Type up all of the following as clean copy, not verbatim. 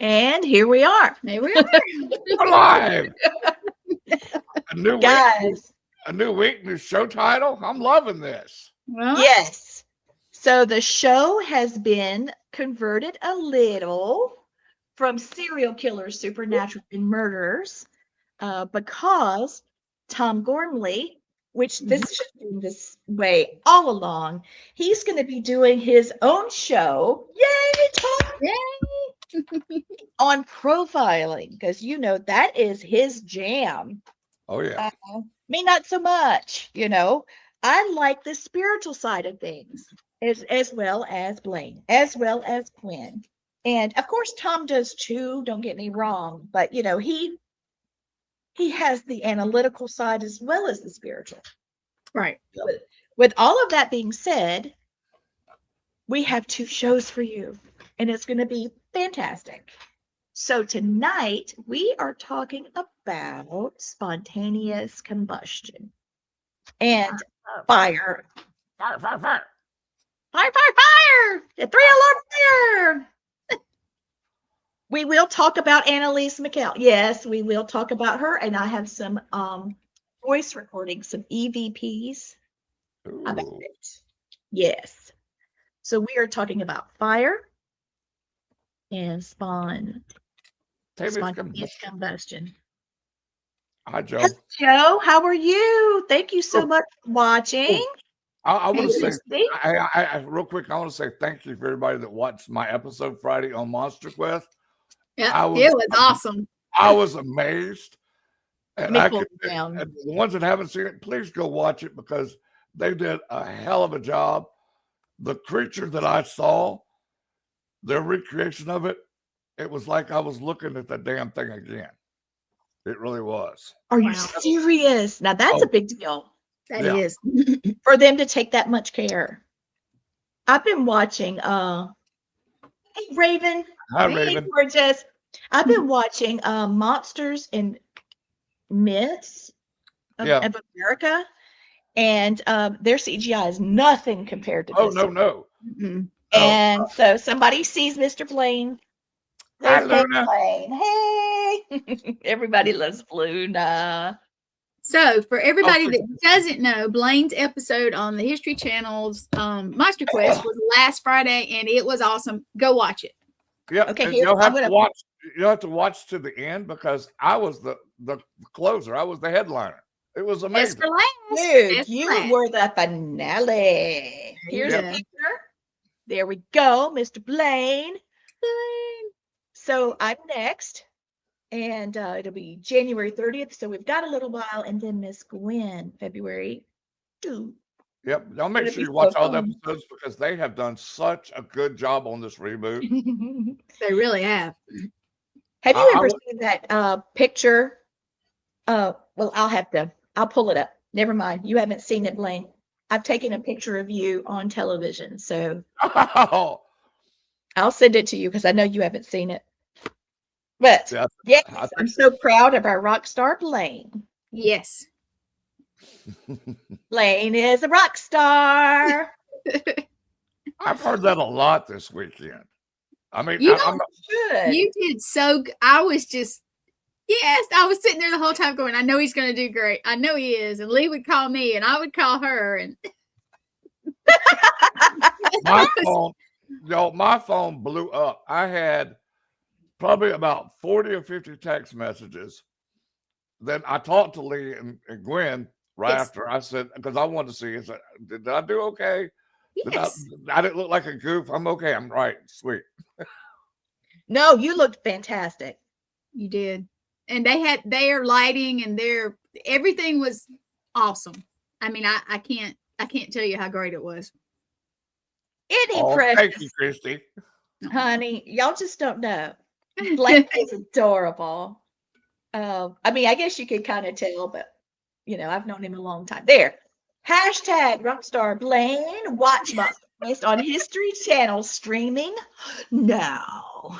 And here we are. There we are. Alive. A new Guys. new show title. I'm loving this. Well, Yes. So the show has been converted a little from serial killers, supernatural, and murderers because Tom Gormley, which this should be this way all along, he's going to be doing his own show. Yay, Tom! yay. On profiling, because that is his jam. Oh yeah. Me not so much. I like the spiritual side of things as well as Blaine, as well as Gwen. And of course Tom does too, don't get me wrong, but he has the analytical side as well as the spiritual. Right. With all of that being said, we have 2 shows for you, and it's going to be fantastic. So tonight we are talking about spontaneous combustion and fire. Fire, fire, fire. Fire, fire, fire! The 3 alarm fire! We will talk about Annalise McCall. Yes, we will talk about her, and I have some voice recordings, some EVPs about Ooh. it. Yes. So we are talking about fire and spontaneous combustion. Hi, Joe. Hello, Joe, how are you? Thank you so much for watching. I want to say, See? I real quick, I want to say thank you for everybody that watched my episode Friday on Monster Quest. Yeah, it was awesome. I was amazed. And Let me pull it and down. the ones that haven't seen it, please go watch it because they did a hell of a job. The creature that I saw, their recreation of it, it was like I was looking at the damn thing again. It really was. Are you Wow. serious? Now that's a big deal That Yeah. is. for them to take that much care. I've been watching hey Raven. Hi, Hey, Raven. gorgeous. I've been watching Monsters and Myths of America, and their CGI is nothing compared to Oh, this. no. Mhm. And so somebody sees Mr. Blaine. Hi, There's Mr. Luna. Blaine. Hey. Everybody loves Luna. So, for everybody that doesn't know, Blaine's episode on the History Channel's Monster Quest was last Friday, and it was awesome. Go watch it. Yeah. Okay, and here, you'll have I'm to gonna- watch. You'll have to watch to the end because I was the closer. I was the headliner. It was Best amazing. for last. Dude, Best for you last. were the finale. Here's you a go. picture. There we go, Mr. Blaine. Blaine. So I'm next, and it'll be January 30th. So we've got a little while, and then Miss Gwen, February 2. Yep. Y'all make It'll sure be you watch so all the fun. episodes because they have done such a good job on this reboot. They really have. Have you I ever would- seen that picture? Well, I'll pull it up. Never mind. You haven't seen it, Blaine. I've taken a picture of you on television, so Oh, I'll send it to you because I know you haven't seen it. But yeah. yes, I I'm so proud of our rock star Blaine. Yes. Blaine is a rock star. I've heard that a lot this weekend. I mean, You I'm not, Good. You did so good. I was just, yes, I was sitting there the whole time going, I know he's going to do great. I know he is. And Lee would call me and I would call her. And my phone blew up. I had probably about 40 or 50 text messages. Then I talked to Lee and Gwen right Yes. after. I said, because I wanted to see, I said, did I do okay? yes. I didn't look like a goof. I'm okay. I'm right. Sweet. No, you looked fantastic. You did. And they had their lighting and everything was awesome. I mean, I can't tell you how great it was. Any Oh, precious, thank you, Christy. honey. Y'all just don't know. Blaine is adorable. I mean, I guess you could kind of tell, but I've known him a long time. There. Hashtag Rockstar Blaine. Watch Monster Quest on History Channel streaming now.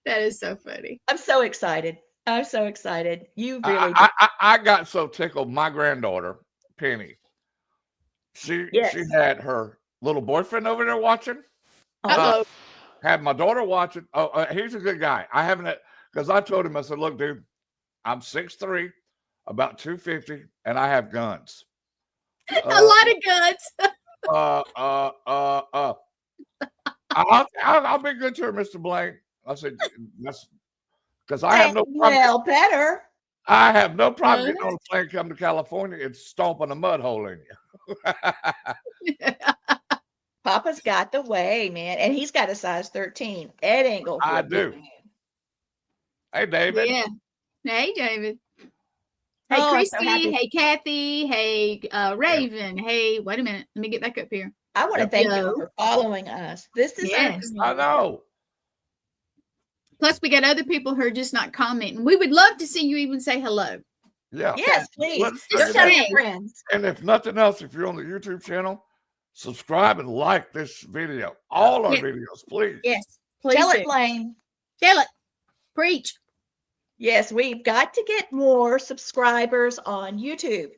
That is so funny. I'm so excited. I'm so excited. You really I got so tickled. My granddaughter, Penny, she Yes. had her little boyfriend over there watching. Uh-oh. Had my daughter watch it. Oh, he's a good guy. I haven't, because I told him, I said, look, dude, I'm 6'3", about 250, and I have guns. A lot of guns. I'll be good to her, Mr. Blaine. I said, that's because I have no problem. Well, better. I have no problem getting on a plane, come to California, and stomping a mud hole in you. Papa's got the way, man, and he's got a size 13. It ain't gonna. I do. Hey, David. Yeah. Hey, David. Hey, Christy. Hey, Kathy. Hey, Raven. Hey, wait a minute. Let me get back up here. I want to thank you for following us. This is I know. Plus, we got other people who are just not commenting. We would love to see you even say hello. Yeah. Yes, please. Just tell your friends. And if nothing else, if you're on the YouTube channel, subscribe and like this video. All our videos, please. Yes. Please Tell it, Blaine. Tell it. Preach. Yes, we've got to get more subscribers on YouTube.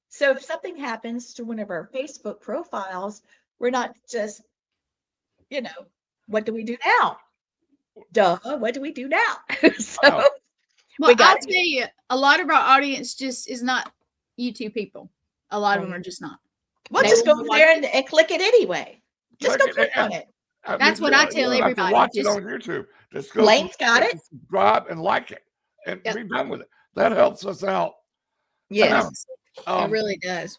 So if something happens to one of our Facebook profiles, we're not just, what do we do now? Duh, what do we do now? Well, I'll tell you, a lot of our audience just is not YouTube people. A lot of them are just not. Well, just go there and click it anyway. Just go click on it. That's what I tell everybody. Watch it on YouTube. Just go. Blaine's got it. Subscribe and like it, and be done with it. That helps us out. Yes, it really does.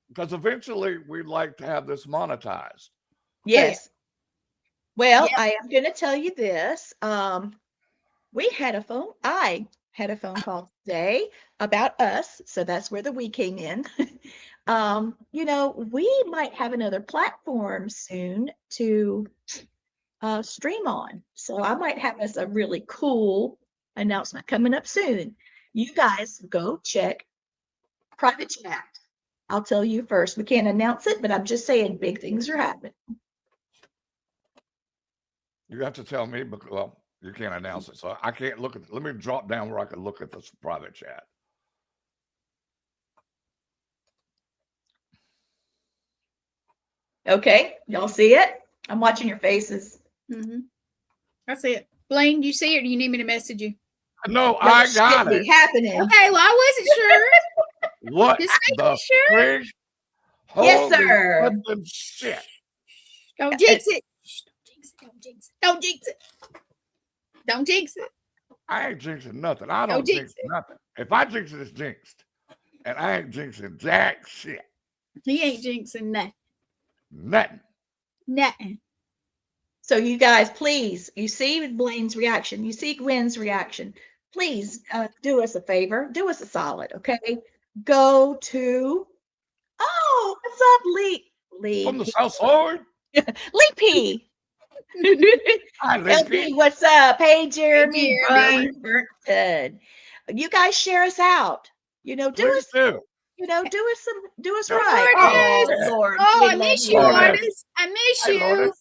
Because eventually we'd like to have this monetized. Yes. Well, I am going to tell you this. I had a phone call today about us. So that's where the we came in. We might have another platform soon to stream on. So I might have us a really cool announcement coming up soon. You guys go check private chat. I'll tell you first. We can't announce it, but I'm just saying big things are happening. You have to tell me, because, well, you can't announce it. So I can't look at it. Let me drop down where I can look at this private chat. Okay. Y'all see it? I'm watching your faces. Mm-hmm. I see it. Blaine, do you see it or do you need me to message you? No, I got it. Happening. Okay, well, I wasn't sure. What Just the sure. Yes, sir. Shit. Don't jinx it. Don't jinx it. Don't jinx it. Don't jinx it. I ain't jinxing nothing. I don't jinx nothing. If I jinx it, it's jinxed. And I ain't jinxing jack shit. He ain't jinxing nothing. Nothing. So you guys, please, you see Blaine's reaction. You see Gwen's reaction. Please do us a favor. Do us a solid, okay? Go to, what's up, Lee? From the South Side? Lee P. Hi, Lee LP, P. what's up? Hey, Jeremy. Hey, Brian Burton. You guys share us out. Do us right. Oh, Lord. I miss you, artist. I miss you.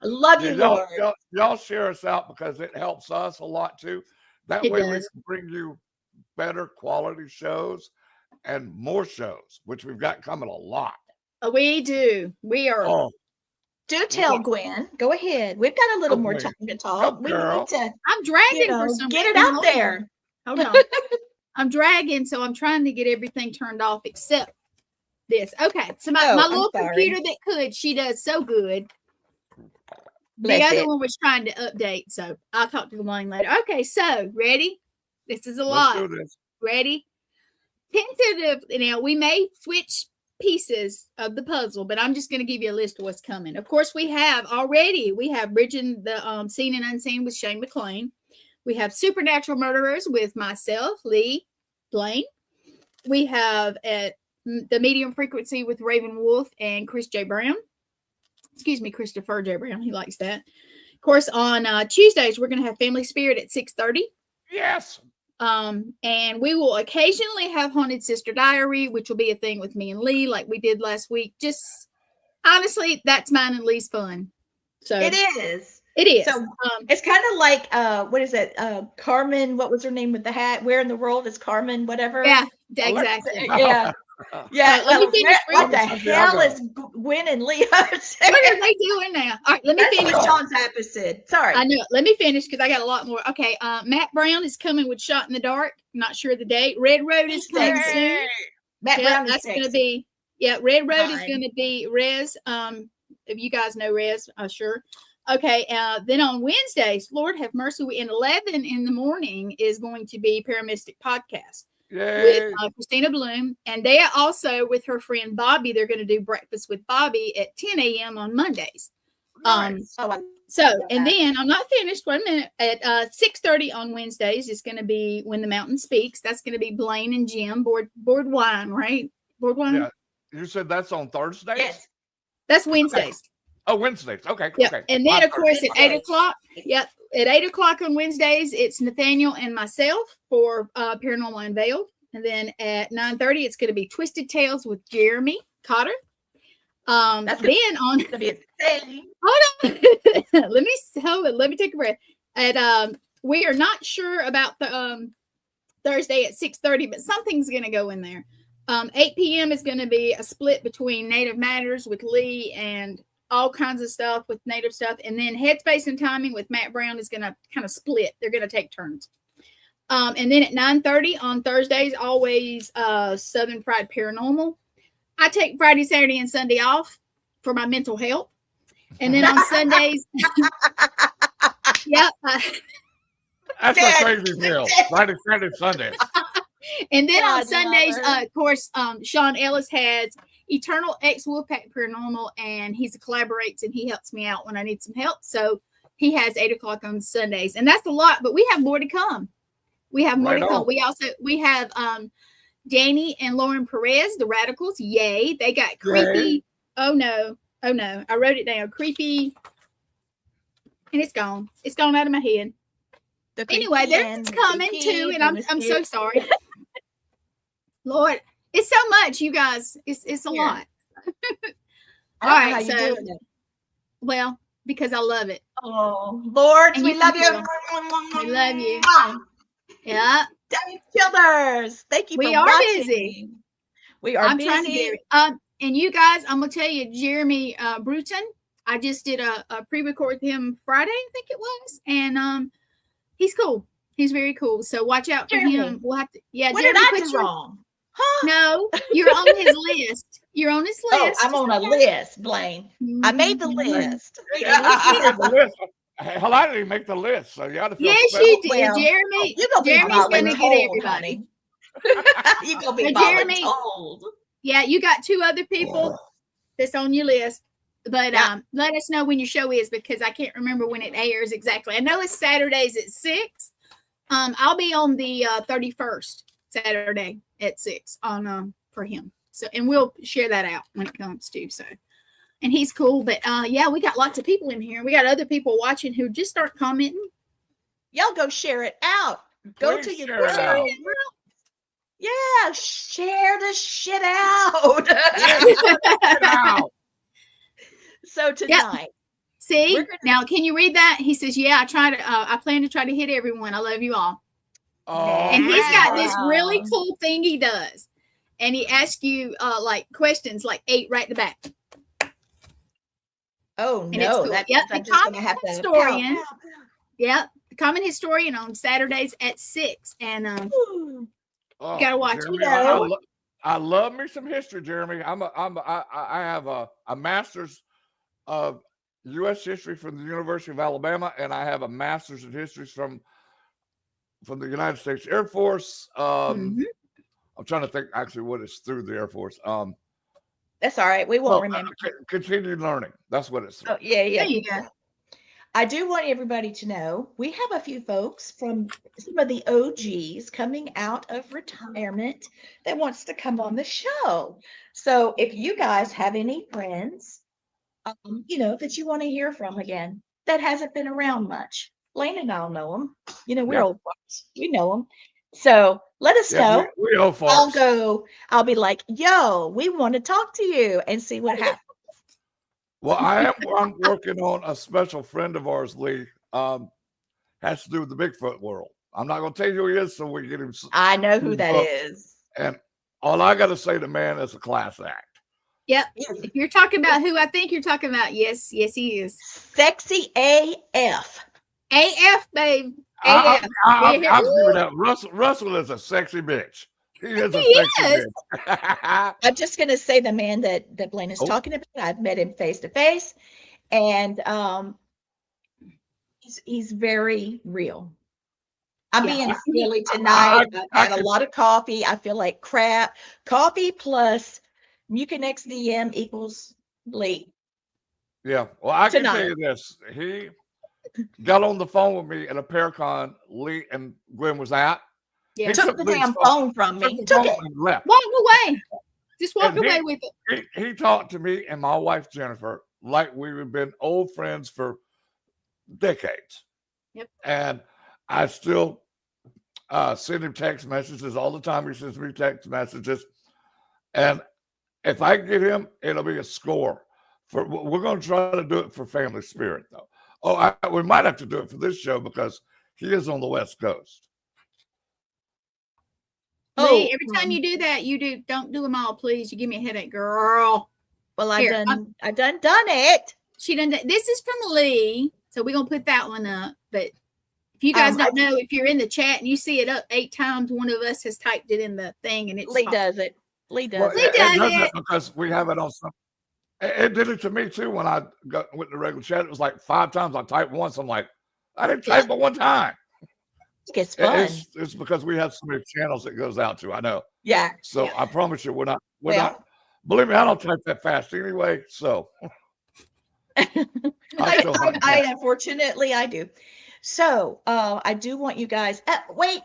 I love you, Lord. Y'all share us out because it helps us a lot too. That way we can bring you better quality shows and more shows, which we've got coming a lot. We do. We are. Do tell Gwen. Go ahead. We've got a little more time to talk. We need to. I'm dragging for something. Get it out there. Hold on. I'm dragging, so I'm trying to get everything turned off except this. Okay. So my little computer that could, she does so good. The other one was trying to update, so I'll talk to Blaine later. Okay, so ready? This is a lot. Let's do this. Ready? Tentative. Now we may switch pieces of the puzzle, but I'm just going to give you a list of what's coming. Of course, we have Bridging the Seen and Unseen with Shane McClain. We have Supernatural Murderers with myself, Lee, Blaine. We have at the Medium Frequency with Raven Wolf and Chris J. Brown. Excuse me, Christopher J. Brown. He likes that. Of course, on Tuesdays, we're going to have Family Spirit at 6:30. Yes. And we will occasionally have Haunted Sister Diary, which will be a thing with me and Lee, like we did last week. Just honestly, that's mine and Lee's fun. So it is. It is. So it's kind of like what is it? Carmen, what was her name with the hat? Where in the world is Carmen? Whatever. Yeah, exactly. Yeah. Yeah, let me finish what the reading. hell is Gwen and Leo What are they doing now? All right, let me That's finish. what Sean's opposite. Sorry. I know. Let me finish because I got a lot more. Okay, Matt Brown is coming with Shot in the Dark. Not sure the date. Red Road is coming soon. Matt Brown is that's going to sexy. be. Yeah, Red Road is Fine. going to be Rez. If you guys know Rez, sure. Okay, then on Wednesdays, Lord have mercy, in 11 in the morning is going to be Paramystic Podcast with Christina Bloom. And they are also with her friend Bobby. They're going to do Breakfast with Bobby at 10 a.m. on Mondays. Nice. And then I'm not finished. 1 minute. At 6:30 on Wednesdays, it's going to be When the Mountain Speaks. That's going to be Blaine and Jim, board wine, right? Board wine? Yeah. You said that's on Thursdays? Yes. That's Wednesdays. Okay. Oh, Wednesdays. Okay. Yeah. Okay. And then, of course, at 8 o'clock. Yep. At 8 o'clock on Wednesdays, it's Nathaniel and myself for Paranormal Unveiled. And then at 9:30, it's going to be Twisted Tales with Jeremy Cotter. That's then on to be insane. hold on. Let me take a breath. At we are not sure about the Thursday at 6:30, but something's going to go in there. 8 p.m. is going to be a split between Native Matters with Lee and all kinds of stuff with Native stuff. And then Headspace and Timing with Matt Brown is going to kind of split. They're going to take turns. And then at 9:30 on Thursdays, always Southern Fried Paranormal. I take Friday, Saturday, and Sunday off for my mental health. And then on Sundays, yep. That's a crazy deal. Friday, Saturday, Sunday. And then on Sundays, of course, Sean Ellis has Eternal X Wolfpack Paranormal, and he collaborates and he helps me out when I need some help. So he has 8 o'clock on Sundays, and that's a lot, but we have more to come. We have more to come. We have Danny and Lauren Perez, the Radicals. Yay. They got creepy. Yay. Oh no. I wrote it down. Creepy. And it's gone. It's gone out of my head. Anyway, they're coming too, and I'm so sorry. Lord, it's so much, you guys. It's a lot. All right, so well, because I love it. Oh, Lord, we love you. We love you. Yeah. Dave Childers, thank you. We for are watching. busy. We are busy. Trying to get it. And you guys, I'm gonna tell you, Jeremy Bruton. I just did a pre-record with him Friday, I think it was, and he's cool. He's very cool. So watch out for him. We'll have to. Yeah. What Jeremy, did I do wrong? Huh? No, you're on his list. You're on his list. Oh, I'm on a list, Blaine. I made the list. Hell, I didn't even make the list, so you ought to feel yes, special. you did, Jeremy. Jeremy's gonna get everybody. You're gonna be Jeremy. Told. Yeah, you got 2 other people that's on your list. But let us know when your show is, because I can't remember when it airs exactly. I know it's Saturdays at 6. I'll be on the 31st Saturday at 6 on for him. So, and we'll share that out when it comes to. So, and he's cool. But yeah, we got lots of people in here. We got other people watching who just start commenting. Y'all go share it out. Go to your group. Yeah, share the shit out. So tonight. Yep. See, now can you read that? He says, yeah, I plan to try to hit everyone. I love you all. Oh, and he's got this really cool thing he does. And he asks you like questions like 8 right in the back. Oh, and no. Cool. That's the Common Historian. Yep. The Common Historian on Saturdays at 6. And you got to watch Jeremy, it. I love me some history, Jeremy. I have a master's of U.S. history from the University of Alabama, and I have a master's of history from the United States Air Force. I'm trying to think actually what is through the Air Force. That's all right. We won't remember. Continued learning. That's what it's. Oh, yeah. There you go. I do want everybody to know we have a few folks from some of the OGs coming out of retirement that wants to come on the show. So if you guys have any friends, that you want to hear from again, that hasn't been around much, Blaine and I'll know them. We're old folks. We know them. So let us know. We old folks. I'll be like, yo, we want to talk to you and see what happens. Well, I'm working on a special friend of ours, Lee, has to do with the Bigfoot world. I'm not going to tell you who he is, so we get him. I know who that is. And all I got to say, the man is a class act. Yep. If you're talking about who I think you're talking about, yes, he is. Sexy AF. AF, babe. I'm AF. giving up. Russell is a sexy bitch. He is a He sexy is. bitch. I'm just going to say the man that Blaine is talking about. I've met him face to face, and he's very real. I'm being silly tonight. I've had a lot of coffee. I feel like crap. Coffee plus Mucinex DM equals bleed. Yeah. Well, I can Tonight. tell you this. He got on the phone with me at a Paracon Lee and Gwen was at. Yeah. He Took the damn phone from me. Took it. And left. Walk away. Just walk And away with it. He talked to me and my wife Jennifer like we've been old friends for decades. Yep. And I still send him text messages all the time. He sends me text messages, and if I get him, it'll be a score. We're going to try to do it for Family Spirit, though. Oh, we might have to do it for this show because he is on the West Coast. Lee, every time you do that, don't do them all, please. You give me a headache, girl. Well, I done it. She done that. This is from Lee, so we're gonna put that one up. But if you guys don't know, if you're in the chat and you see it up 8 times, one of us has typed it in the thing, and it's Lee does it. Lee does it because we have it on some. It did it to me too when I went to the regular chat. It was like 5 times. I typed once. I'm like, I didn't type but one time. It's fun. It's because we have so many channels it goes out to. I know. Yeah. So I promise you, we're not. Believe me, I don't type that fast anyway. So I unfortunately I do. So I do want you guys. Wait,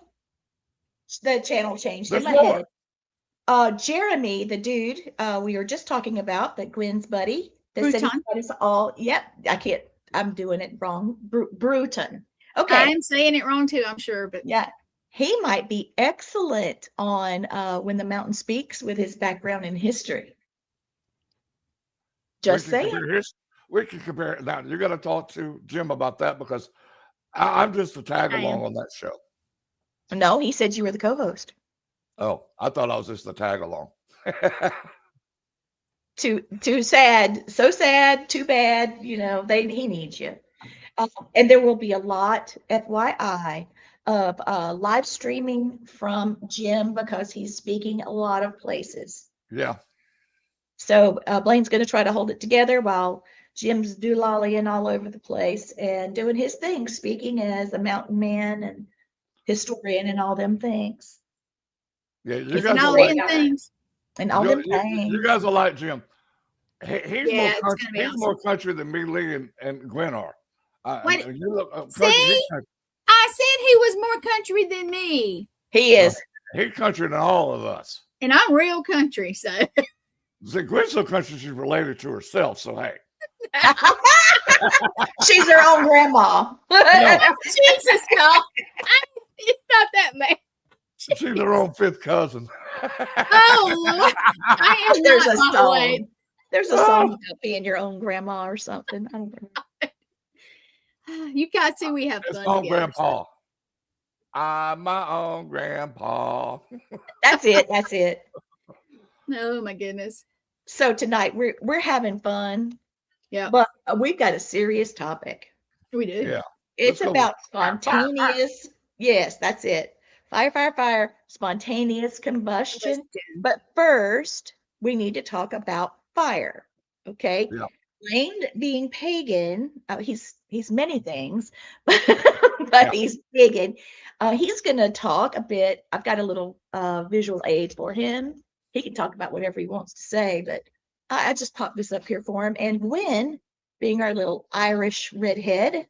the channel changed in my head. Jeremy, the dude we were just talking about, that Gwen's buddy, that said it's all. Yep, I can't. I'm doing it wrong. Bruton. Okay. I'm saying it wrong too, I'm sure, but yeah, he might be excellent on When the Mountain Speaks with his background in history. Just saying. We can compare it now. You got to talk to Jim about that because I'm just a tag along on that show. No, he said you were the co-host. Oh, I thought I was just a tag along. Too sad, so sad, too bad. You know, he needs you. And there will be a lot, FYI, of live streaming from Jim because he's speaking a lot of places. Yeah. So Blaine's going to try to hold it together while Jim's doolollying all over the place and doing his thing, speaking as a mountain man and historian and all them things. Yeah, you guys are like things. And all them things. You guys are like Jim. He's more country than me, Lee, and Gwen are. See? I said he was more country than me. He is. He's country than all of us. And I'm real country, so. See, Gwen's so country she's related to herself, so hey. She's her own grandma. No. Jesus, no. It's not that bad. She's her own 5th cousin. Oh, Lord. I am There's not, a song. There's a song about being your own grandma or something. I don't know. You guys see we have fun. Own grandpa. I'm my own grandpa. That's it. That's it. Oh my goodness. So tonight we're having fun. Yeah. But we've got a serious topic. We do. Yeah. It's about spontaneous. Yes, that's it. Fire. Spontaneous combustion. But first, we need to talk about fire. Okay. Yeah. Blaine being pagan, he's many things, but he's pagan. He's going to talk a bit. I've got a little visual aid for him. He can talk about whatever he wants to say, but I just popped this up here for him. And Gwen, being our little Irish redhead,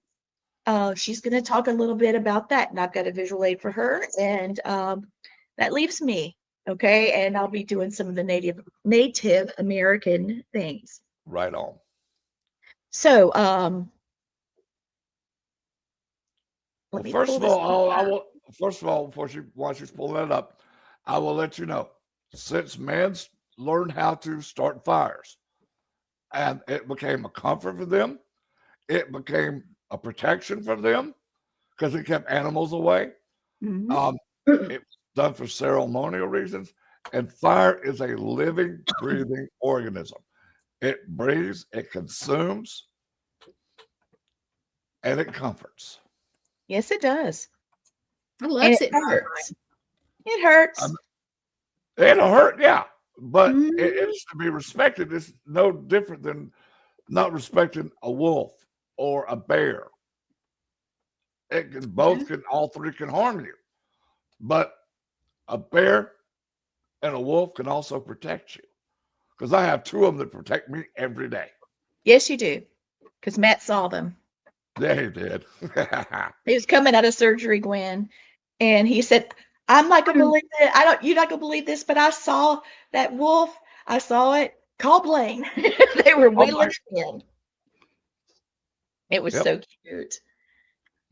she's going to talk a little bit about that. And I've got a visual aid for her. And that leaves me. Okay. And I'll be doing some of the Native American things. Right on. So, first of all, while she's pulling that up, I will let you know, since man's learned how to start fires, and it became a comfort for them, it became a protection for them because it kept animals away. Mm-hmm. It was done for ceremonial reasons, And fire is a living, breathing organism. It breathes, it consumes, and it comforts. Yes, it does. I And love it sitting by hurts. It hurts. It'll hurt, yeah, but Mhm. it's to be respected. It's no different than not respecting a wolf or a bear. It can both can all three can harm you, but a bear and a wolf can also protect you. Because I have two of them that protect me every day. Yes, you do. Because Matt saw them. Yeah, he did. He was coming out of surgery, Gwen, and he said, "I'm not gonna believe it. You're not gonna believe this, but I saw that wolf. I saw it. Call Blaine." They were Oh my, wheeling it in. It was yep. so cute.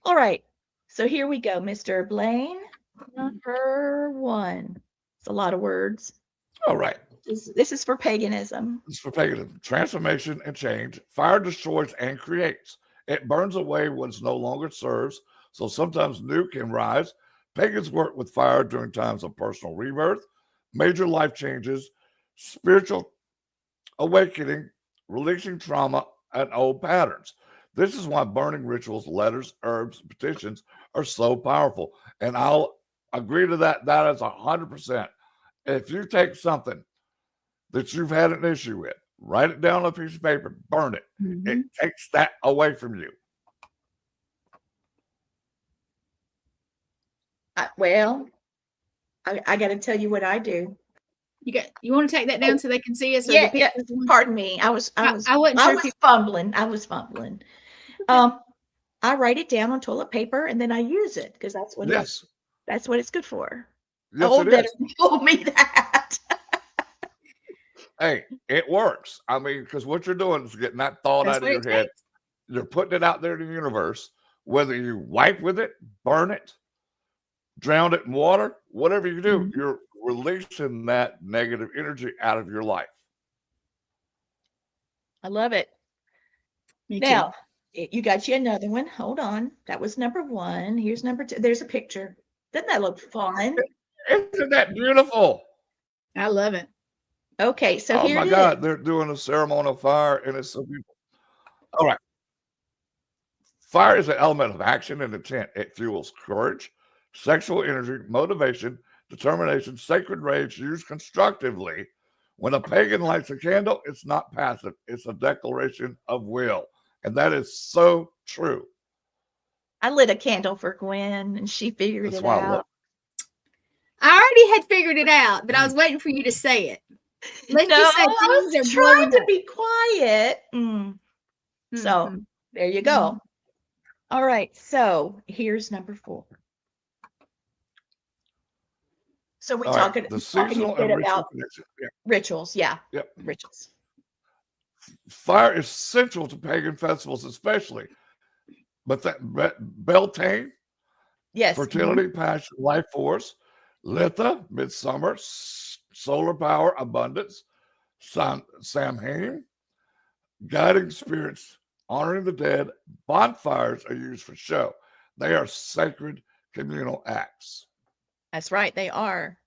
All right, so here we go, Mr. Blaine. Number 1. It's a lot of words. All right. This is for paganism. This is for paganism. Transformation and change. Fire destroys and creates. It burns away what no longer serves. So sometimes new can rise. Pagans work with fire during times of personal rebirth, major life changes, spiritual awakening, releasing trauma, and old patterns. This is why burning rituals, letters, herbs, petitions are so powerful. And I'll agree to that. That is 100%. If you take something that you've had an issue with, write it down on a piece of paper, burn it. Mhm. It takes that away from you. Well, I got to tell you what I do. You want to take that down so they can see us? Or Yeah, the yeah. pictures one? Pardon me. I wasn't sure if fumbling. I was fumbling. I write it down on toilet paper and then I use it because that's what Yes. it's good for. Yes, Old it is. veteran told me that. Hey, it works. I mean, because what you're doing is getting that thought That's out of what your it head. takes. You're putting it out there in the universe, whether you wipe with it, burn it, drown it in water, whatever you do, Mhm. you're releasing that negative energy out of your life. I love it. Me too. Now, you got you another one. Hold on. That was number 1. Here's number 2. There's a picture. Doesn't that look fun? Isn't that beautiful? I love it. Okay, so Oh here my it God, is. they're doing a ceremonial fire and it's so beautiful. All right. Fire is an element of action and intent. It fuels courage, sexual energy, motivation, determination, sacred rage used constructively. When a pagan lights a candle, it's not passive, it's a declaration of will. And that is so true. I lit a candle for Gwen and she figured That's it why I love out. I already had figured it out, but I was waiting for you to say it. Let's No, just say I things was are trying blowing to up. be quiet. So Mhm. there you go. All right, so here's number 4. So we All right, talking the talking a seasonal bit and ritual about connection. Yeah. rituals. Yeah, Yep. rituals. Fire is central to pagan festivals, especially. But that Beltane, Yes. fertility, passion, life force, Litha, midsummer, solar power, abundance, Samhain, guiding spirits, honoring the dead. Bonfires are used for show. They are sacred communal acts. That's right. They are.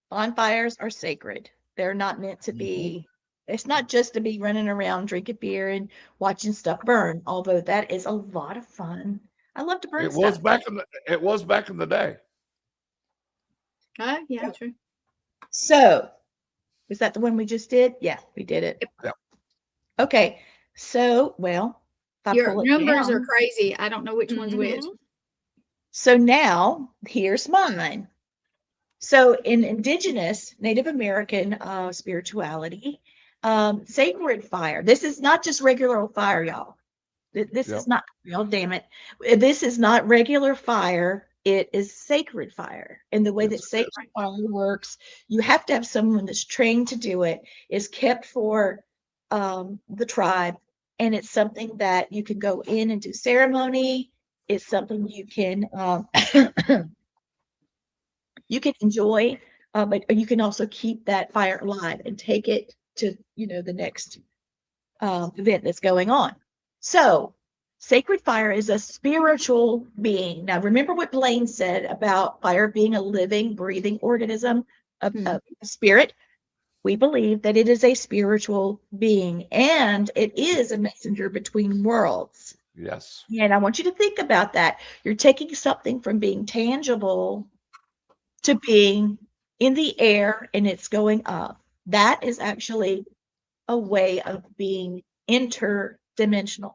Bonfires are sacred. They're not meant to Mhm. be. It's not just to be running around drinking beer and watching stuff burn. Although that is a lot of fun. I love to burn It was stuff. back in the day. Yeah, true. So, is that the one we just did? Yeah, we did it. Yep. Okay. So, well, if I Your pull it numbers are down. crazy. I don't know which one's which. Mhm. So now here's mine. So in indigenous Native American spirituality, sacred fire. This is not just regular old fire, y'all. This Yep. is not, oh, damn it. This is not regular fire. It is sacred fire. And the way that Yes, it sacred is. fire works, you have to have someone that's trained to do it, is kept for the tribe. And it's something that you can go in and do ceremony. It's something you can you can enjoy, but you can also keep that fire alive and take it to the next event that's going on. So sacred fire is a spiritual being. Now remember what Blaine said about fire being a living, breathing organism. a spirit. We believe that it is a spiritual being, and it is a messenger between worlds. Yes. And I want you to think about that. You're taking something from being tangible to being in the air, and it's going up. That is actually a way of being interdimensional.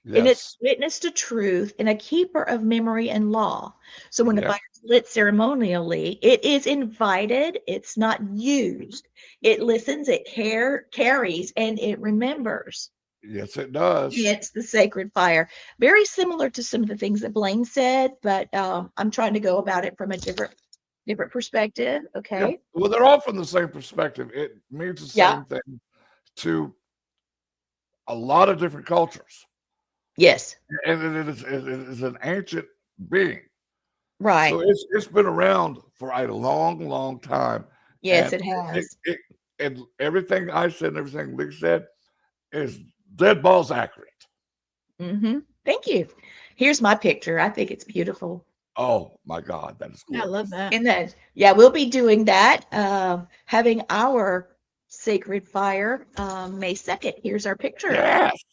And it's Yes. witness to truth and a keeper of memory and law. So when the Yep. fire is lit ceremonially, it is invited, it's not used. It listens, it carries, and it remembers. Yes, it does. It's the sacred fire. Very similar to some of the things that Blaine said, but I'm trying to go about it from a different perspective. Okay. Yep. Well, they're all from the same perspective. It means the Yeah. same thing to a lot of different cultures. Yes. And it is an ancient being. Right. So it's been around for a long, long time. Yes, And it has. and everything I said and everything Lee said is dead balls accurate. Mm-hmm. Thank you. Here's my picture. I think it's beautiful. Oh my God, that is cool. I love that. And then, yeah, we'll be doing that, having our sacred fire May 2nd. Here's our picture. Yes.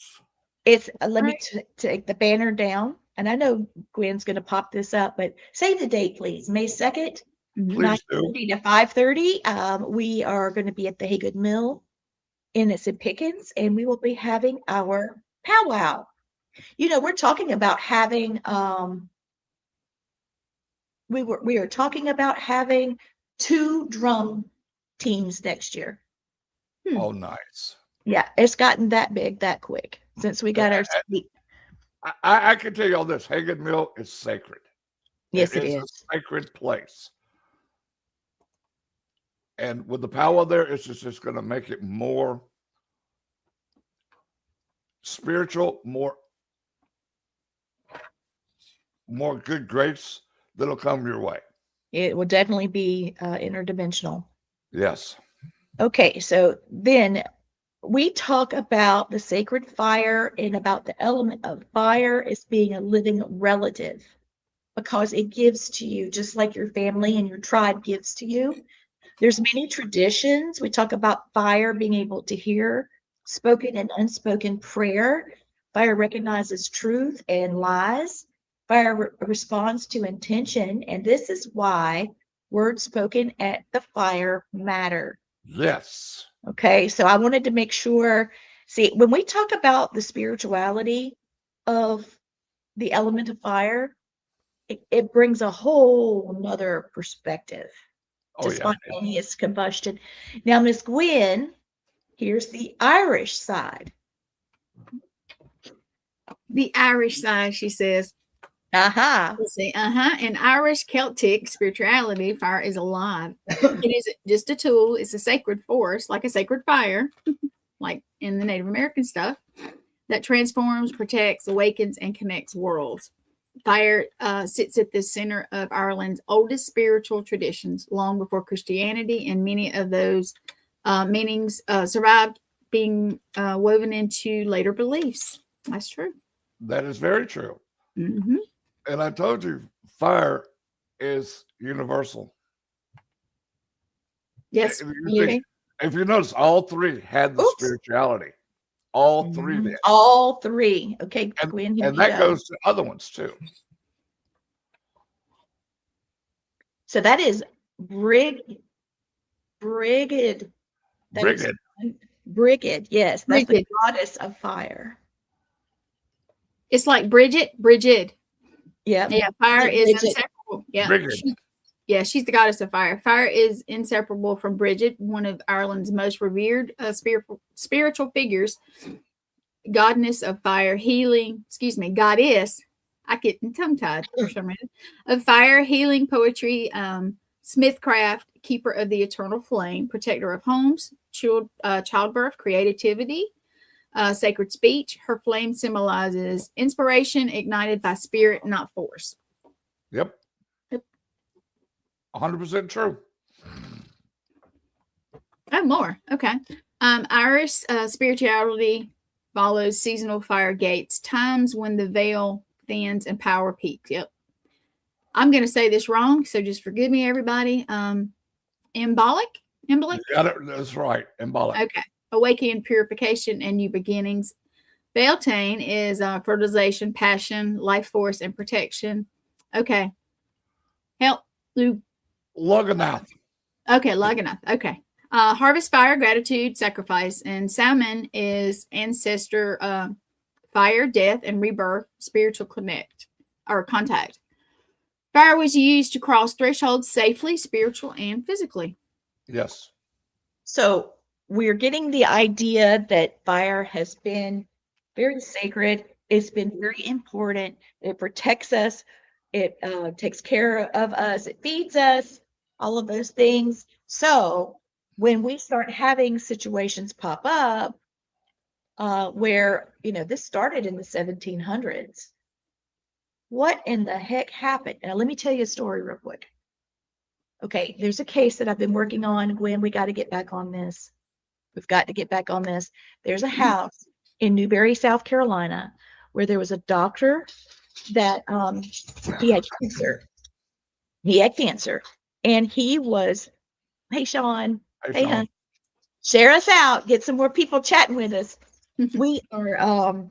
It's let me take the banner down. And I know Gwen's going to pop this up, but say the date, please. May 2nd, Please do. 9:30 to 5:30. We are going to be at the Haygood Mill in Pickens, and we will be having our powwow. You know, we're talking about having we are talking about having 2 drum teams next year. Oh, nice. Yeah, it's gotten that big that quick since we got our speak. I can tell you all this. Hagen Mill is sacred. Yes, it is is. a sacred place. And with the power there, it's just going to make it more spiritual, more good grace that'll come your way. It will definitely be interdimensional. Yes. Okay, so then we talk about the sacred fire and about the element of fire as being a living relative because it gives to you just like your family and your tribe gives to you. There's many traditions. We talk about fire being able to hear spoken and unspoken prayer. Fire recognizes truth and lies. Fire responds to intention. And this is why words spoken at the fire matter. Yes. Okay, so I wanted to make sure. See, when we talk about the spirituality of the element of fire, it brings a whole nother perspective to spontaneous combustion. Now, Miss Gwen, here's the Irish side. The Irish side, she says. Let's see. In Irish Celtic spirituality, fire is alive. It is just a tool. It's a sacred force, like a sacred fire, like in the Native American stuff, that transforms, protects, awakens, and connects worlds. Fire sits at the center of Ireland's oldest spiritual traditions, long before Christianity, and many of those meanings survived being woven into later beliefs. That's true. That is very true. Mm-hmm. And I told you, fire is universal. Yes. If you notice, all 3 had the spirituality. All 3 did. All 3. Okay, and, Gwen. And that goes to other ones too. So that is Brigid. Brigid. Brigid, yes. That's the goddess of fire. It's like Bridget. Yeah. Yeah, fire is inseparable. Yeah. Brigid. She's the goddess of fire. Fire is inseparable from Bridget, one of Ireland's most revered spiritual figures. Goddess of fire, goddess. I get tongue-tied for some reason. Of fire, healing, poetry, smithcraft, keeper of the eternal flame, protector of homes, childbirth, creativity, sacred speech. Her flame symbolizes inspiration ignited by spirit, not force. Yep. 100% true. Oh, more. Okay. Irish spirituality follows seasonal fire gates, times when the veil thins and power peaks. Yep. I'm going to say this wrong, so just forgive me, everybody. Embolic? Embolic? You got it. That's right. Embolic. Okay. Awakening, purification, and new beginnings. Beltane is fertilization, passion, life force, and protection. Okay. Help. Luganath. Okay, Luganath. Okay. Harvest fire, gratitude, sacrifice. And Salmon is ancestor, fire, death, and rebirth, spiritual contact. Fire was used to cross thresholds safely, spiritual and physically. Yes. So we're getting the idea that fire has been very sacred. It's been very important. It protects us. It takes care of us. It feeds us, all of those things. So when we start having situations pop up where, this started in the 1700s, what in the heck happened? Now, let me tell you a story real quick. Okay, there's a case that I've been working on. Gwen, we got to get back on this. We've got to get back on this. There's a house in Newberry, South Carolina, where there was a doctor that he had cancer. He had cancer. And he was, hey, Sean. Hey, Sean. hon. Share us out. Get some more people chatting with us. We are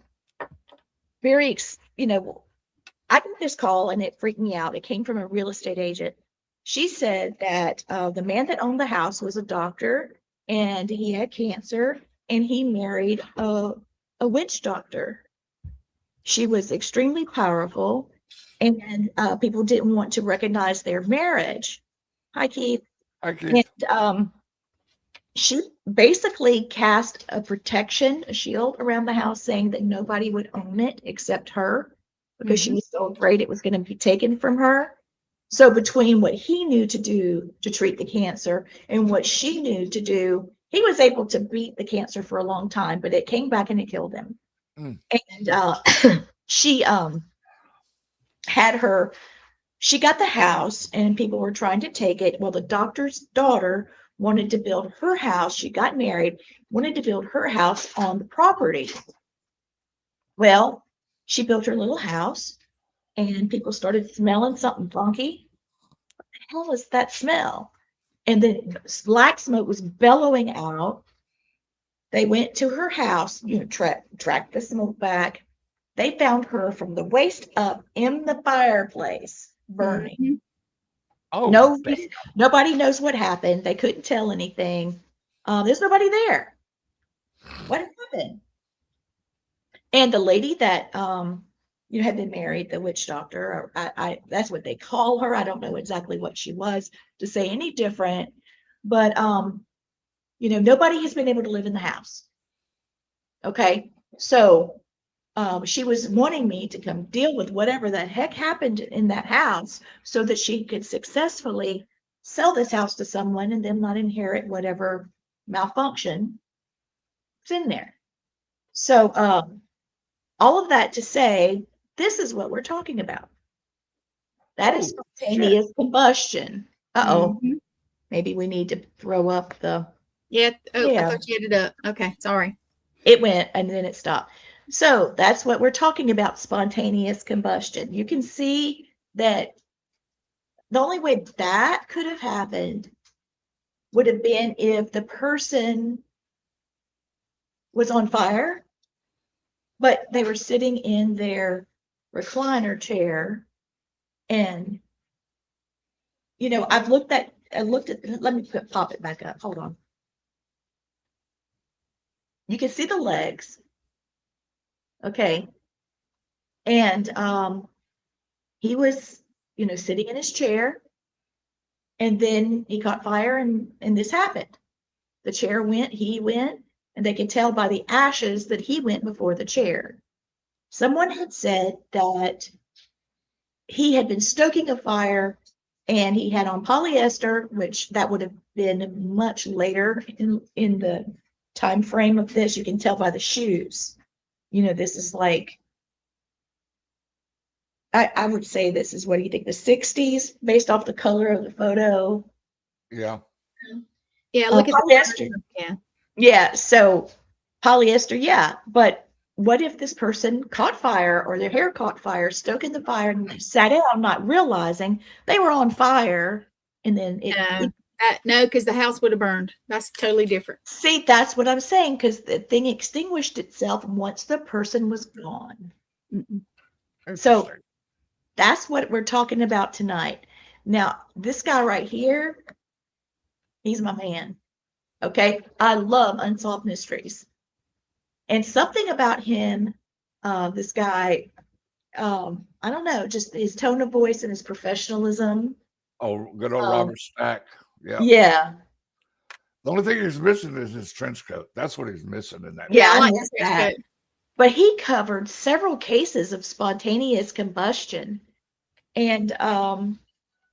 very, I got this call and it freaked me out. It came from a real estate agent. She said that the man that owned the house was a doctor and he had cancer and he married a witch doctor. She was extremely powerful and people didn't want to recognize their marriage. Hi, Keith. Hi, Keith. And she basically cast a protection, a shield around the house saying that nobody would own it except her because she was so afraid it was going to be taken from her. So between what he knew to do to treat the cancer and what she knew to do, he was able to beat the cancer for a long time, but it came back and it killed him. And she she got the house and people were trying to take it. Well, the doctor's daughter wanted to build her house. She got married, wanted to build her house on the property. Well, she built her little house and people started smelling something funky. What the hell was that smell? And then black smoke was bellowing out. They went to her house, tracked the smoke back. They found her from the waist up in the fireplace, burning. Oh, nobody knows what happened. They couldn't tell anything. There's nobody there. What happened? And the lady that had been married, the witch doctor, I that's what they call her. I don't know exactly what she was to say any different, but nobody has been able to live in the house. Okay, so she was wanting me to come deal with whatever the heck happened in that house so that she could successfully sell this house to someone and then not inherit whatever malfunction is in there. So all of that to say, this is what we're talking about. That is spontaneous combustion. Maybe we need to throw up the... Yeah. Oh, yeah. I thought you had it up. Okay, sorry. It went and then it stopped. So that's what we're talking about, spontaneous combustion. You can see that the only way that could have happened would have been if the person was on fire, but they were sitting in their recliner chair. And, I looked at, let me pop it back up. Hold on. You can see the legs. Okay. And he was, sitting in his chair. And then he caught fire and this happened. The chair went, he went, and they could tell by the ashes that he went before the chair. Someone had said that he had been stoking a fire and he had on polyester, which that would have been much later in the time frame of this. You can tell by the shoes. This is like, I would say this is, what do you think, the 60s, based off the color of the photo? Yeah. Yeah, look at polyester. Yeah, so polyester, yeah. But what if this person caught fire or their hair caught fire, stoking the fire, and sat down not realizing they were on fire, and then it No, because the house would have burned. That's totally different. See, that's what I'm saying, because the thing extinguished itself once the person was gone. Mm-mm. So Interesting. that's what we're talking about tonight. Now, this guy right here, he's my man. Okay. I love unsolved mysteries. And something about him, this guy, I don't know, just his tone of voice and his professionalism. Oh, good old Um, Robert Stack. Yeah. Yeah. The only thing he's missing is his trench coat. That's what he's missing in that. Yeah, I I like missed that. that. But he covered several cases of spontaneous combustion. And,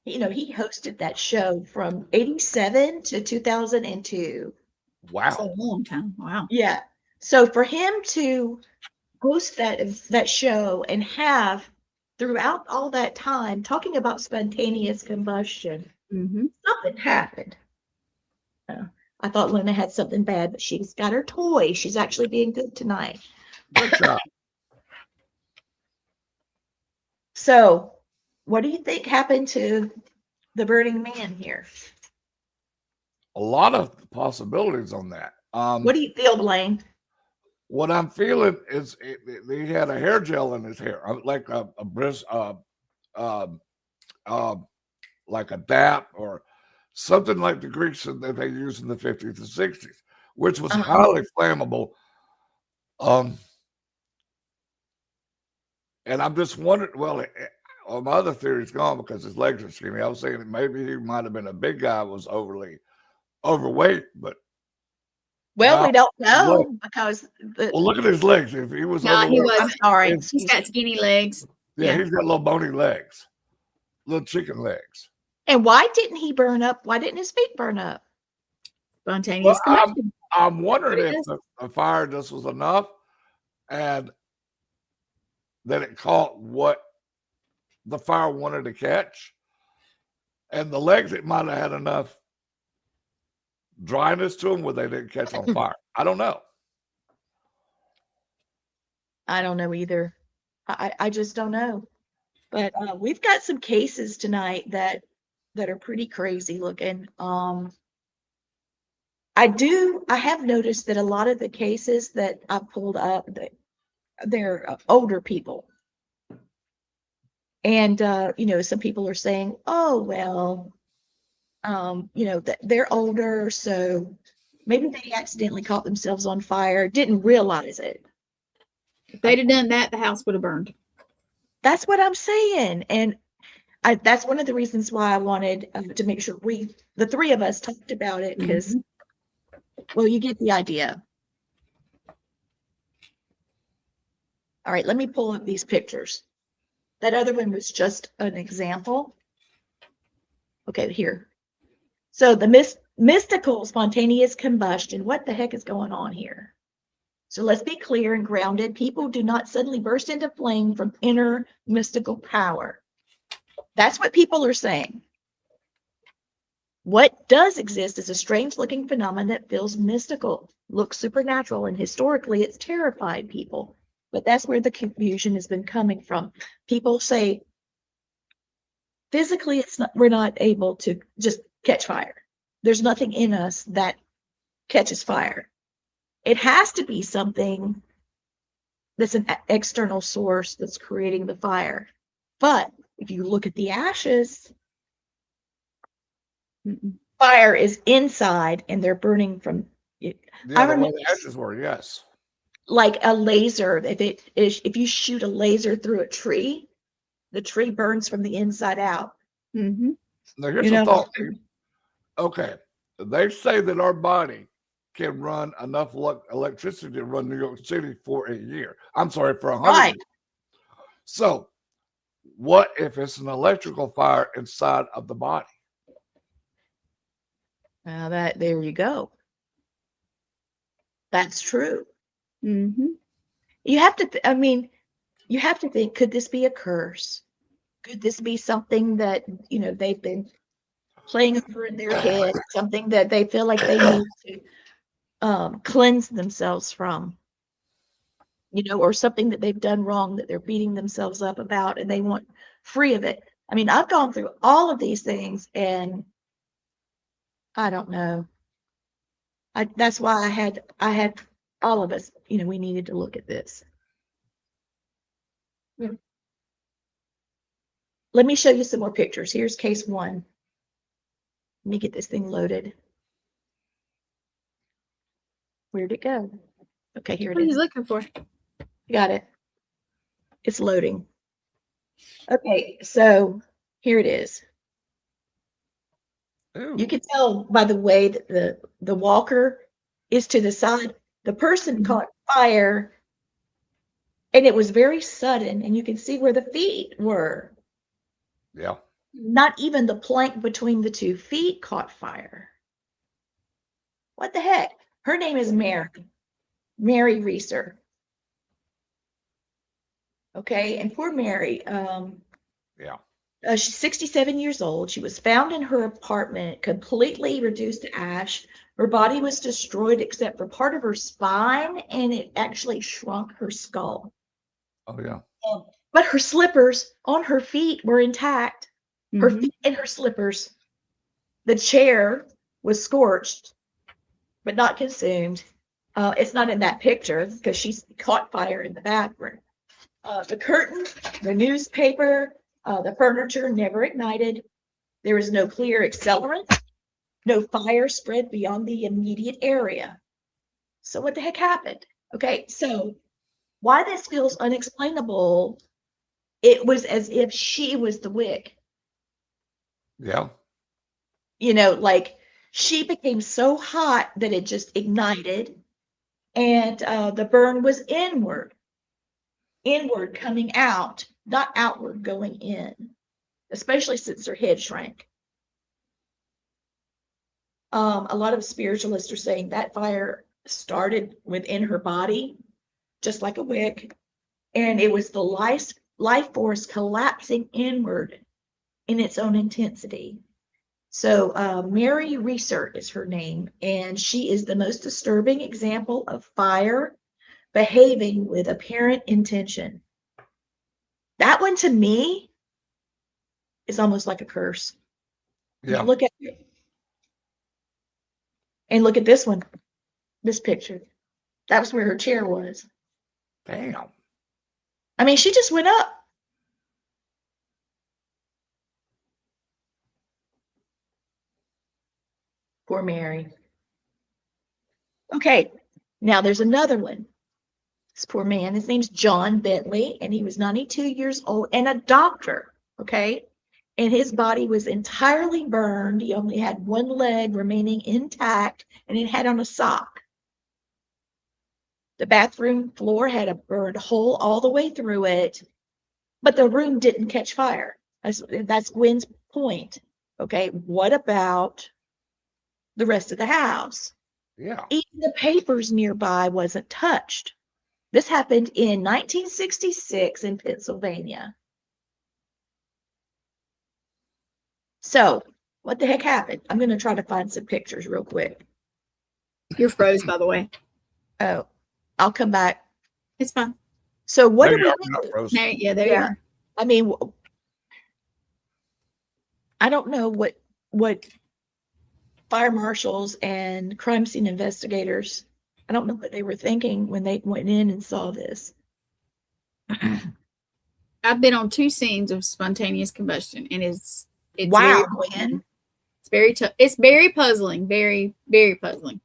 he hosted that show from 87 to 2002. That's a Wow. long time. Wow. Yeah. So for him to host that show and have throughout all that time talking about spontaneous combustion, Mm-hmm. something happened. I thought Luna had something bad, but she's got her toy. She's actually being good tonight. Good job. So, what do you think happened to the burning man here? A lot of possibilities on that. What do you feel, Blaine? What I'm feeling is he had a hair gel in his hair, like a like a DAP or something like the Greeks that they used in the 50s and 60s, which was highly flammable. And I'm just wondering, well, my other theory's gone because his legs are skinny. I was saying that maybe he might have been a big guy, was overly overweight, but Well, now, we don't know because well, look at his legs. If he was No, he overweight, was. I'm sorry. It's- He's got skinny legs. yeah, he's got little bony legs, little chicken legs. And why didn't he burn up? Why didn't his feet burn up? Spontaneous Well, combustion. I'm wondering There it if is. the fire just was enough and that it caught what the fire wanted to catch. And the legs, it might have had enough dryness to them where they didn't catch on fire. I don't know. I don't know either. I just don't know. But we've got some cases tonight that are pretty crazy looking. I have noticed that a lot of the cases that I pulled up, they're older people. And some people are saying, oh well, that they're older, so maybe they accidentally caught themselves on fire, didn't realize it. If they'd have done that, the house would have burned. That's what I'm saying. And that's one of the reasons why I wanted to make sure the three of us talked about it, because, well, you get the idea. All right, let me pull up these pictures. That other one was just an example. Okay, here. So the mystical spontaneous combustion, what the heck is going on here? So let's be clear and grounded. People do not suddenly burst into flame from inner mystical power. That's what people are saying. What does exist is a strange looking phenomenon that feels mystical, looks supernatural, and historically it's terrified people. But that's where the confusion has been coming from. People say physically we're not able to just catch fire. There's nothing in us that catches fire. It has to be something that's an external source that's creating the fire. But if you look at the ashes, fire is inside and they're burning from it. Yeah, the way the ashes were, yes. Like a laser, if you shoot a laser through a tree, the tree burns from the inside out. Mm-hmm. Now here's a thought. Okay, they say that our body can run enough electricity to run New York City for a year. I'm sorry, for 100 Right. years. So what if it's an electrical fire inside of the body? Now there you go. That's true. Mm-hmm. You have to, you have to think, could this be a curse? Could this be something that, they've been playing over in their head, something that they feel like they need to cleanse themselves from, or something that they've done wrong that they're beating themselves up about and they want free of it. I've gone through all of these things and I don't know. That's why I had all of us, we needed to look at this. Let me show you some more pictures. Here's case 1. Let me get this thing loaded. Where'd it go? Okay, here it What are you is. looking for? Got it. It's loading. Okay, so here it is. Ooh. You can tell by the way that the walker is to the side. The person caught fire, and it was very sudden, and you can see where the feet were. Yeah. Not even the plank between the 2 feet caught fire. What the heck? Her name is Mary Reeser. Okay, and poor Mary, Yeah. she's 67 years old. She was found in her apartment, completely reduced to ash. Her body was destroyed except for part of her spine, and it actually shrunk her skull. Oh yeah. But her slippers on her feet were intact. Her Mhm. feet and her slippers. The chair was scorched, but not consumed. It's not in that picture because she's caught fire in the bathroom. The curtain, the newspaper, the furniture never ignited. There was no clear accelerant. No fire spread beyond the immediate area. So what the heck happened? Okay, so why this feels unexplainable, it was as if she was the wick. Yeah. Like she became so hot that it just ignited, and the burn was inward coming out, not outward going in, especially since her head shrank. A lot of spiritualists are saying that fire started within her body, just like a wick, and it was the life force collapsing inward in its own intensity. So Mary Reeser is her name, and she is the most disturbing example of fire behaving with apparent intention. That one to me is almost like a curse. Yeah. Look at it. And look at this one, this picture. That was where her chair was. Damn. I mean, she just went up. Poor Mary. Okay, now there's another one. This poor man, his name's John Bentley, and he was 92 years old and a doctor, okay? And his body was entirely burned. He only had one leg remaining intact, and it had on a sock. The bathroom floor had a burned hole all the way through it, but the room didn't catch fire. That's Gwen's point. Okay, what about the rest of the house? Yeah. Even the papers nearby wasn't touched. This happened in 1966 in Pennsylvania. So, what the heck happened? I'm going to try to find some pictures real quick. You're froze, by the way. Oh, I'll come back. It's fine. So, what There do you are, we not do? frozen. There you are. I mean, I don't know what fire marshals and crime scene investigators, I don't know what they were thinking when they went in and saw this. I've been on 2 scenes of spontaneous combustion, and it's Wow, very, Gwen. it's very puzzling, very, very puzzling.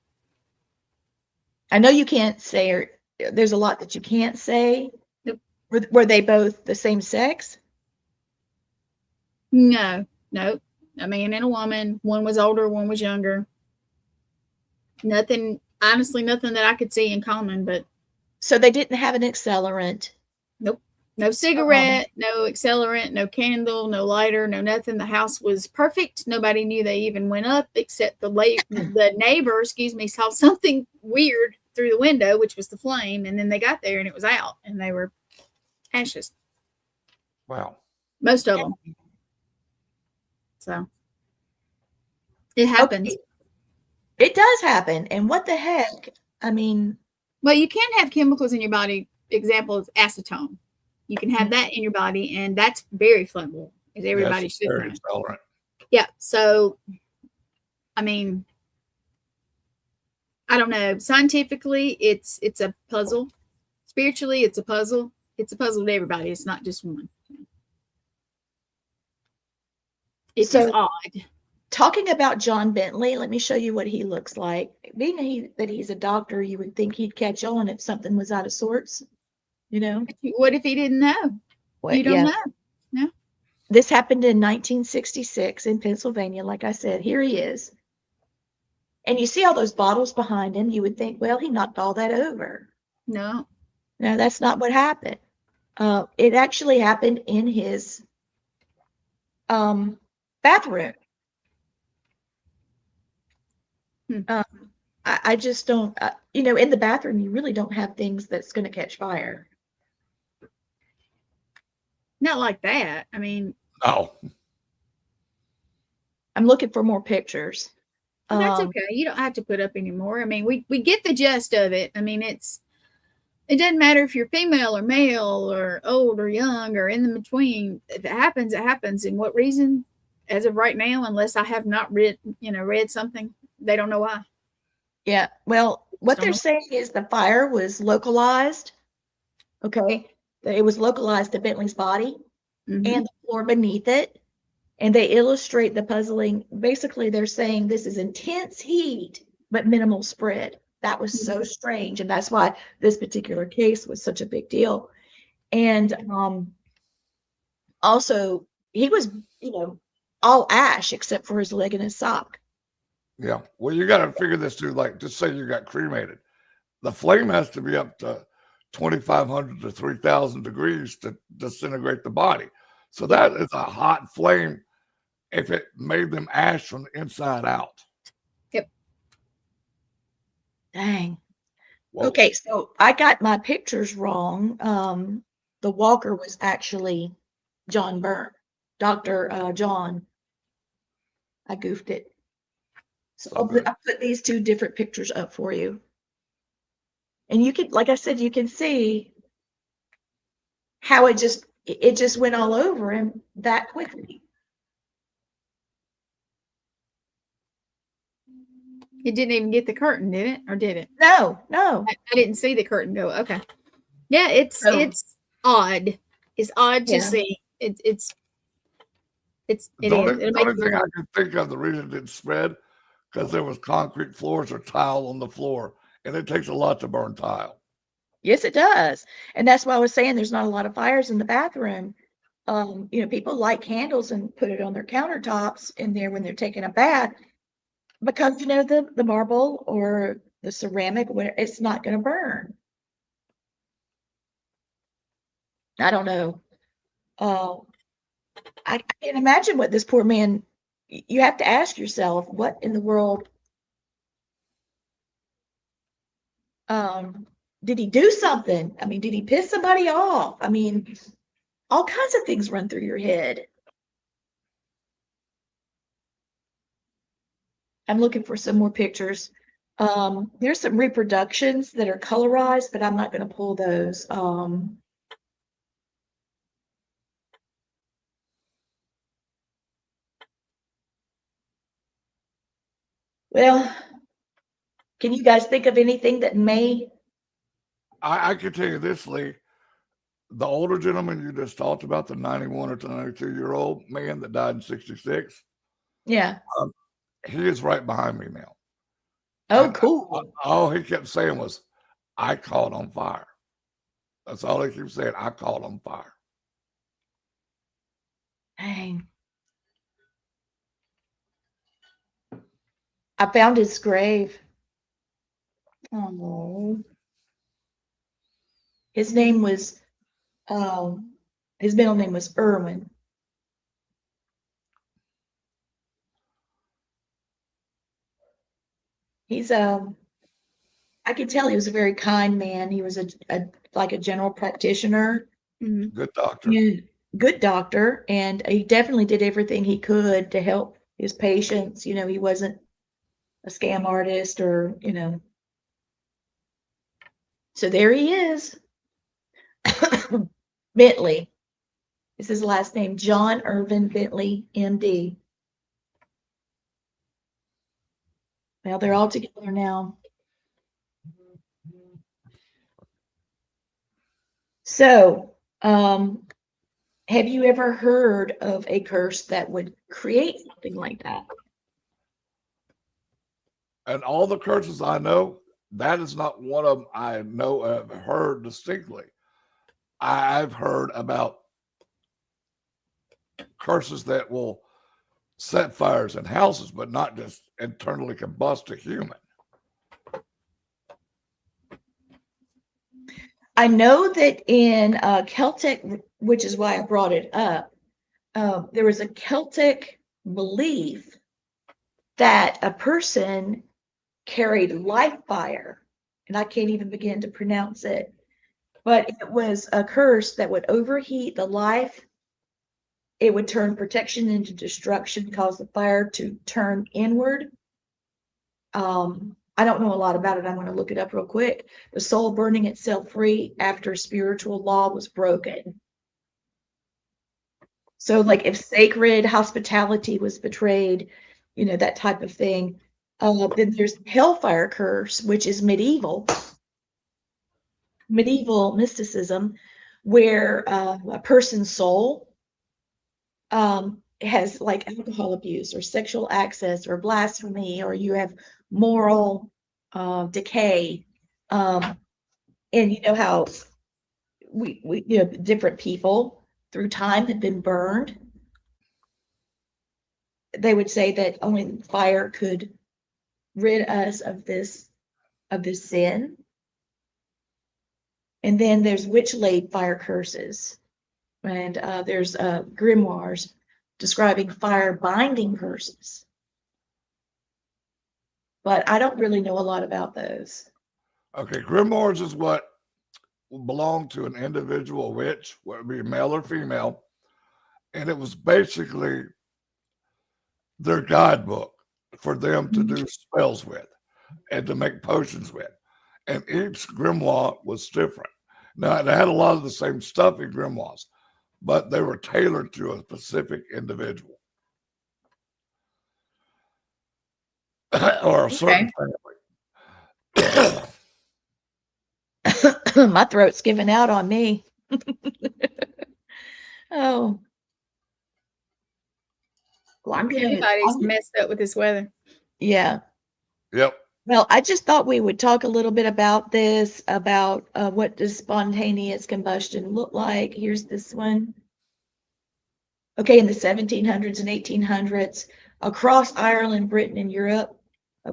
I know you can't say, or there's a lot that you can't say. Nope. Were they both the same sex? No, a man and a woman. One was older, one was younger. Honestly, nothing that I could see in common, but. So they didn't have an accelerant. Nope. No cigarette, no accelerant, no candle, no lighter, no nothing. The house was perfect. Nobody knew they even went up, except the neighbor, saw something weird through the window, which was the flame, and then they got there and it was out, and they were ashes. Wow. Most of them. So it happens. Okay. It does happen. And what the heck? I mean, well, you can have chemicals in your body. Example is acetone. You can have that in your body, and that's very flammable, as everybody should know. Accelerant. Yeah. So I mean, I don't know. Scientifically, it's a puzzle. Spiritually, it's a puzzle. It's a puzzle to everybody. It's not just one. It's just So, odd. talking about John Bentley, let me show you what he looks like. Being that he's a doctor, you would think he'd catch on if something was out of sorts, you know? What if he didn't know? What, You don't yeah. know. No. This happened in 1966 in Pennsylvania. Like I said, here he is. And you see all those bottles behind him. You would think, well, he knocked all that over. No. No, that's not what happened. It actually happened in his bathroom. I just don't, in the bathroom, you really don't have things that's going to catch fire. Not like that. I mean, No. I'm looking for more pictures. that's okay. You don't have to put up any more. I mean, we get the gist of it. I mean, it doesn't matter if you're female or male or old or young or in the between. If it happens, it happens. And what reason? As of right now, unless I have not read something, they don't know why. Yeah. Well, what they're saying is the fire was localized. Okay. It was localized to Bentley's body and the floor beneath it. And they illustrate the puzzling. Basically, they're saying this is intense heat, but minimal spread. That was so strange. And that's why this particular case was such a big deal. And also, he was, all ash except for his leg and his sock. Yeah. Well, you got to figure this too. Like, just say you got cremated. The flame has to be up to 2,500 to 3,000 degrees to disintegrate the body. So that is a hot flame if it made them ash from the inside out. Yep. Dang. Well, okay, so I got my pictures wrong. The walker was actually John Byrne, Dr. John. I goofed it. So I'll put these two different pictures up for you. And you can, like I said, you can see how it just went all over him that quickly. It didn't even get the curtain, did it? Or did it? No. I didn't see the curtain go. Okay. Yeah, it's odd. It's odd to see. It's the only thing I can think of the reason it didn't spread because there was concrete floors or tile on the floor, and it takes a lot to burn tile. Yes, it does. And that's why I was saying there's not a lot of fires in the bathroom. People light candles and put it on their countertops in there when they're taking a bath because, the marble or the ceramic, it's not going to burn. I don't know. I can't imagine what this poor man, you have to ask yourself, what in the world did he do something? I mean, did he piss somebody off? I mean, all kinds of things run through your head. I'm looking for some more pictures. There's some reproductions that are colorized, but I'm not going to pull those. Well, can you guys think of anything that may? I can tell you this, Lee. The older gentleman you just talked about, the 91 or 92-year-old man that died in 66. Yeah. He is right behind me now. Oh, cool. All he kept saying was, I caught on fire. That's all he keeps saying. I caught on fire. Dang. I found his grave. Oh. His name was, his middle name was Irwin. He's I could tell he was a very kind man. He was like a general practitioner. Mm-hmm. Good doctor. Good doctor, and he definitely did everything he could to help his patients. He wasn't a scam artist or, So there he is. Bentley. Is his last name, John Irvin Bentley, MD. Well, they're all together now. So, have you ever heard of a curse that would create something like that? And all the curses I know, that is not one of them I know of heard distinctly. I've heard about curses that will set fires in houses, but not just internally combust a human. I know that in Celtic, which is why I brought it up, there was a Celtic belief that a person carried life fire, and I can't even begin to pronounce it, but it was a curse that would overheat the life. It would turn protection into destruction, cause the fire to turn inward. I don't know a lot about it. I'm going to look it up real quick. The soul burning itself free after spiritual law was broken. So, like if sacred hospitality was betrayed, that type of thing. Then there's hellfire curse, which is medieval mysticism, where a person's soul has like alcohol abuse or sexual access or blasphemy, or you have moral decay. And you know how we different people through time have been burned. They would say that only fire could rid us of this sin. And then there's witch-laid fire curses, and there's grimoires describing fire binding curses. But I don't really know a lot about those. Okay, grimoires is what belonged to an individual witch, whether it be male or female, and it was basically their guidebook for them to do spells with and to make potions with. And each grimoire was different. Now, they had a lot of the same stuff in grimoires, but they were tailored to a specific individual or a certain family. My throat's giving out on me. Oh. Well, Everybody's messed up with this weather. Yeah. Yep. Well, I just thought we would talk a little bit about this, about what does spontaneous combustion look like. Here's this one. Okay, in the 1700s and 1800s, across Ireland, Britain, and Europe,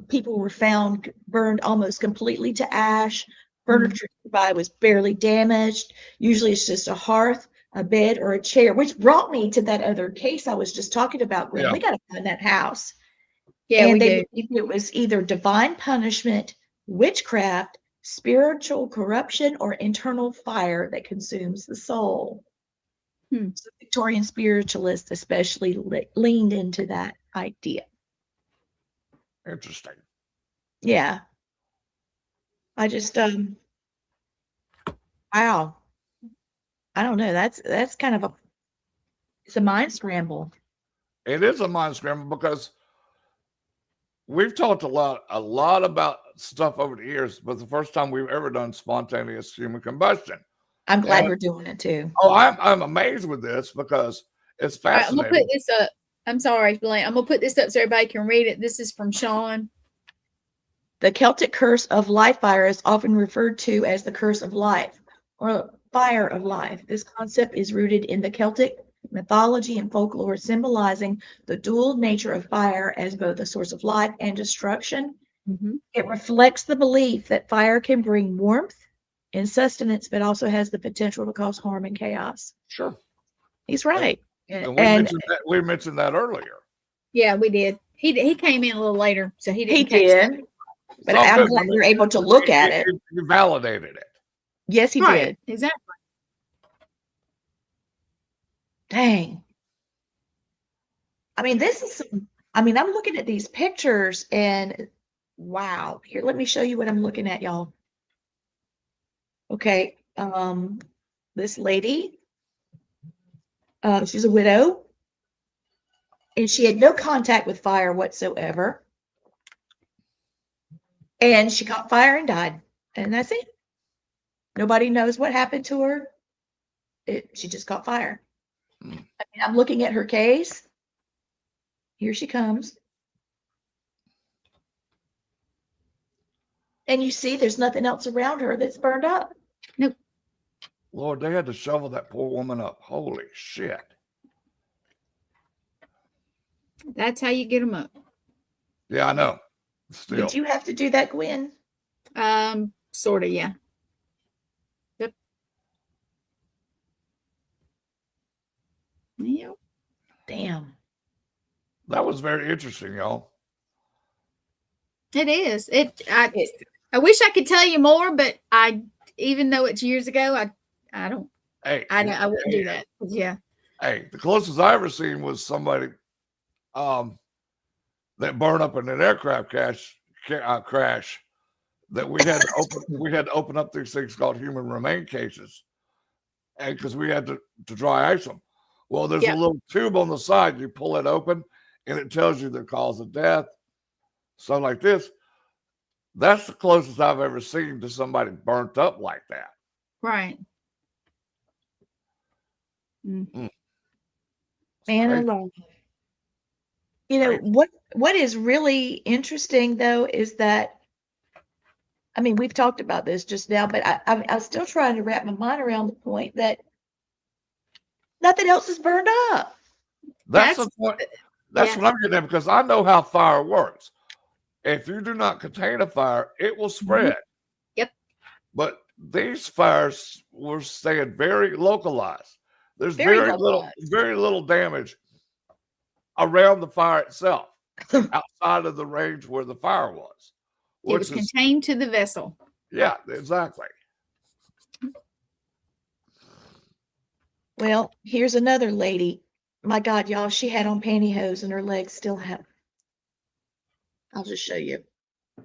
people were found burned almost completely to ash. Furniture nearby was barely damaged. Usually it's just a hearth, a bed, or a chair, which brought me to that other case I was just talking about, Gwen. Yeah. We got to find that house. Yeah, And we they do. believed it was either divine punishment, witchcraft, spiritual corruption, or internal fire that consumes the soul. So Victorian spiritualists especially leaned into that idea. Interesting. Yeah. I just wow. I don't know. That's kind of it's a mind scramble. It is a mind scramble because we've talked a lot about stuff over the years, but the first time we've ever done spontaneous human combustion. I'm glad we're doing it too. Oh, I'm amazed with this because it's All right, I'm fascinating. gonna put this up. I'm sorry, Blaine. I'm gonna put this up so everybody can read it. This is from Sean. The Celtic curse of life fire is often referred to as the curse of life or fire of life. This concept is rooted in the Celtic mythology and folklore, symbolizing the dual nature of fire as both a source of life and destruction. It reflects the belief that fire can bring warmth and sustenance, but also has the potential to cause harm and chaos. Sure. He's right. And we mentioned that earlier. Yeah, we did. He came in a little later, so he didn't. He catch did. that. But I'm glad we're able to look at it. You validated it. Yes, he did. Exactly. Dang. I mean, I'm looking at these pictures and wow. Here, let me show you what I'm looking at, y'all. Okay. This lady, she's a widow, and she had no contact with fire whatsoever. And she caught fire and died. And that's it. Nobody knows what happened to her. She just caught fire. I mean, I'm looking at her case. Here she comes. And you see there's nothing else around her that's burned up. Nope. Lord, they had to shovel that poor woman up. Holy shit. That's how you get them up. Yeah, I know. Still. Did you have to do that, Gwen? Sort of, yeah. Yep. Yep. Damn. That was very interesting, y'all. It is. I wish I could tell you more, but even though it's years ago, I don't. Hey, I wouldn't do that. Yeah. Hey, the closest I ever seen was somebody that burned up in an aircraft crash that we had to open up these things called human remain cases, and because we had to dry ice them. Well, there's a little tube on the side. You pull it open, and it tells you the cause of death. Something like this. That's the closest I've ever seen to somebody burnt up like that. Right. Man alive. You know, what is really interesting, though, is that, I mean, we've talked about this just now, but I'm still trying to wrap my mind around the point that nothing else is burned up. That's the point. That's what I'm getting at, because I know how fire works. If you do not contain a fire, it will spread. Yep. But these fires were staying very localized. There's very little damage around the fire itself, outside of the range where the fire was. It was contained to the vessel. Yeah, exactly. Well, here's another lady. My God, y'all, she had on pantyhose and her legs still have. I'll just show you. I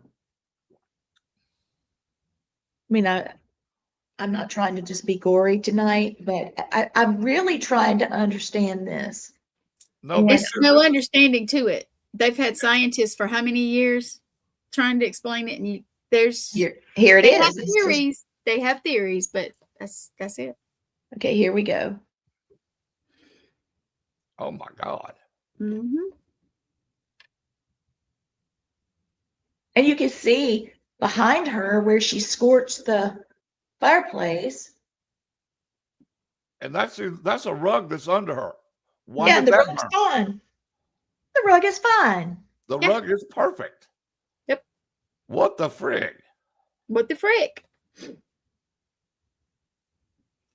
mean, I'm not trying to just be gory tonight, but I'm really trying to understand this. There's no understanding to it. They've had scientists for how many years trying to explain it, and here it is. Have theories. They have theories, but that's it. Okay, here we go. Oh my God. Mm-hmm. And you can see behind her where she scorched the fireplace. And that's a rug that's under her. Why yeah, did the that rug's fine. The rug is fine. The rug is perfect. Yep. What the frig? What the frick?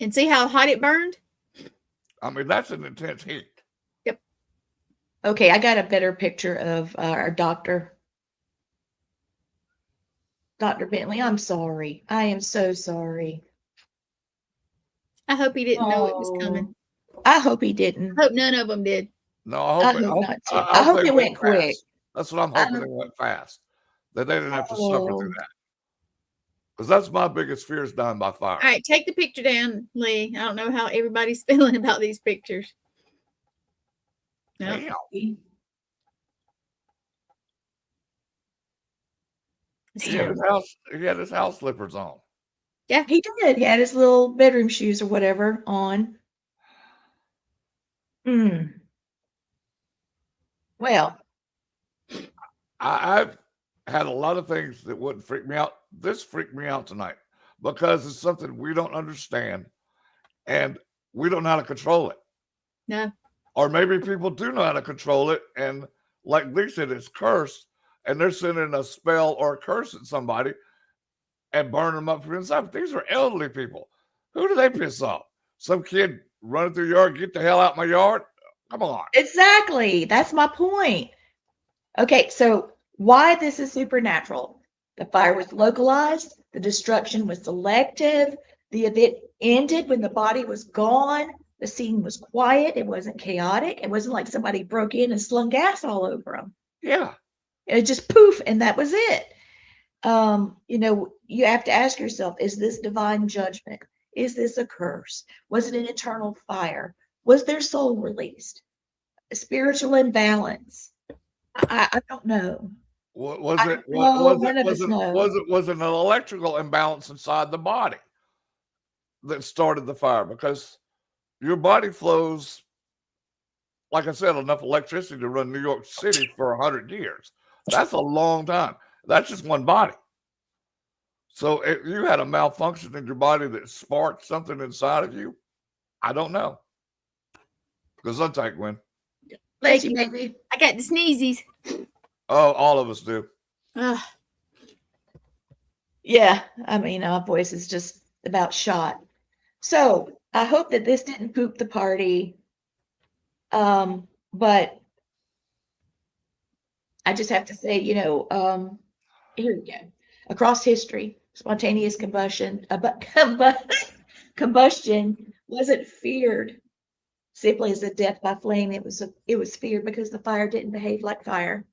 And see how hot it burned? I mean, that's an intense heat. Yep. Okay, I got a better picture of our doctor. Dr. Bentley, I'm sorry. I am so sorry. I hope he didn't know it was coming. I hope he didn't. I hope none of them did. No, I hope it went quick. Fast. That's what I'm hoping. It went fast. That they didn't have to suffer through that. Because that's my biggest fear, is dying by fire. All right, take the picture down, Lee. I don't know how everybody's feeling about these pictures. No. He had his house slippers on. Yeah, he did. He had his little bedroom shoes or whatever on. Well, I've had a lot of things that wouldn't freak me out. This freaked me out tonight because it's something we don't understand and we don't know how to control it. No. Or maybe people do know how to control it, and like Lee said, it's cursed, and they're sending a spell or a curse at somebody and burn them up from inside. But these are elderly people. Who do they piss off? Some kid running through your yard, get the hell out my yard? Come on. Exactly. That's my point. Okay, so why this is supernatural? The fire was localized. The destruction was selective. The event ended when the body was gone. The scene was quiet. It wasn't chaotic. It wasn't like somebody broke in and slung gas all over them. Yeah. It just poof, and that was it. You have to ask yourself, is this divine judgment? Is this a curse? Was it an eternal fire? Was their soul released? A spiritual imbalance? I don't know. Was I it? don't know, Was none it? of us know. Was it an electrical imbalance inside the body that started the fire? Because your body flows, like I said, enough electricity to run New York City for 100 years. That's a long time. That's just one body. So if you had a malfunction in your body that sparked something inside of you, I don't know. Gesundheit, Gwen. Bless Thank you, you. baby. I got the sneezies. Oh, all of us do. Ugh. Yeah, I mean, our voice is just about shot. So I hope that this didn't poop the party. But I just have to say, here we go. Across history, spontaneous combustion wasn't feared simply as a death by flame. It was feared because the fire didn't behave like fire.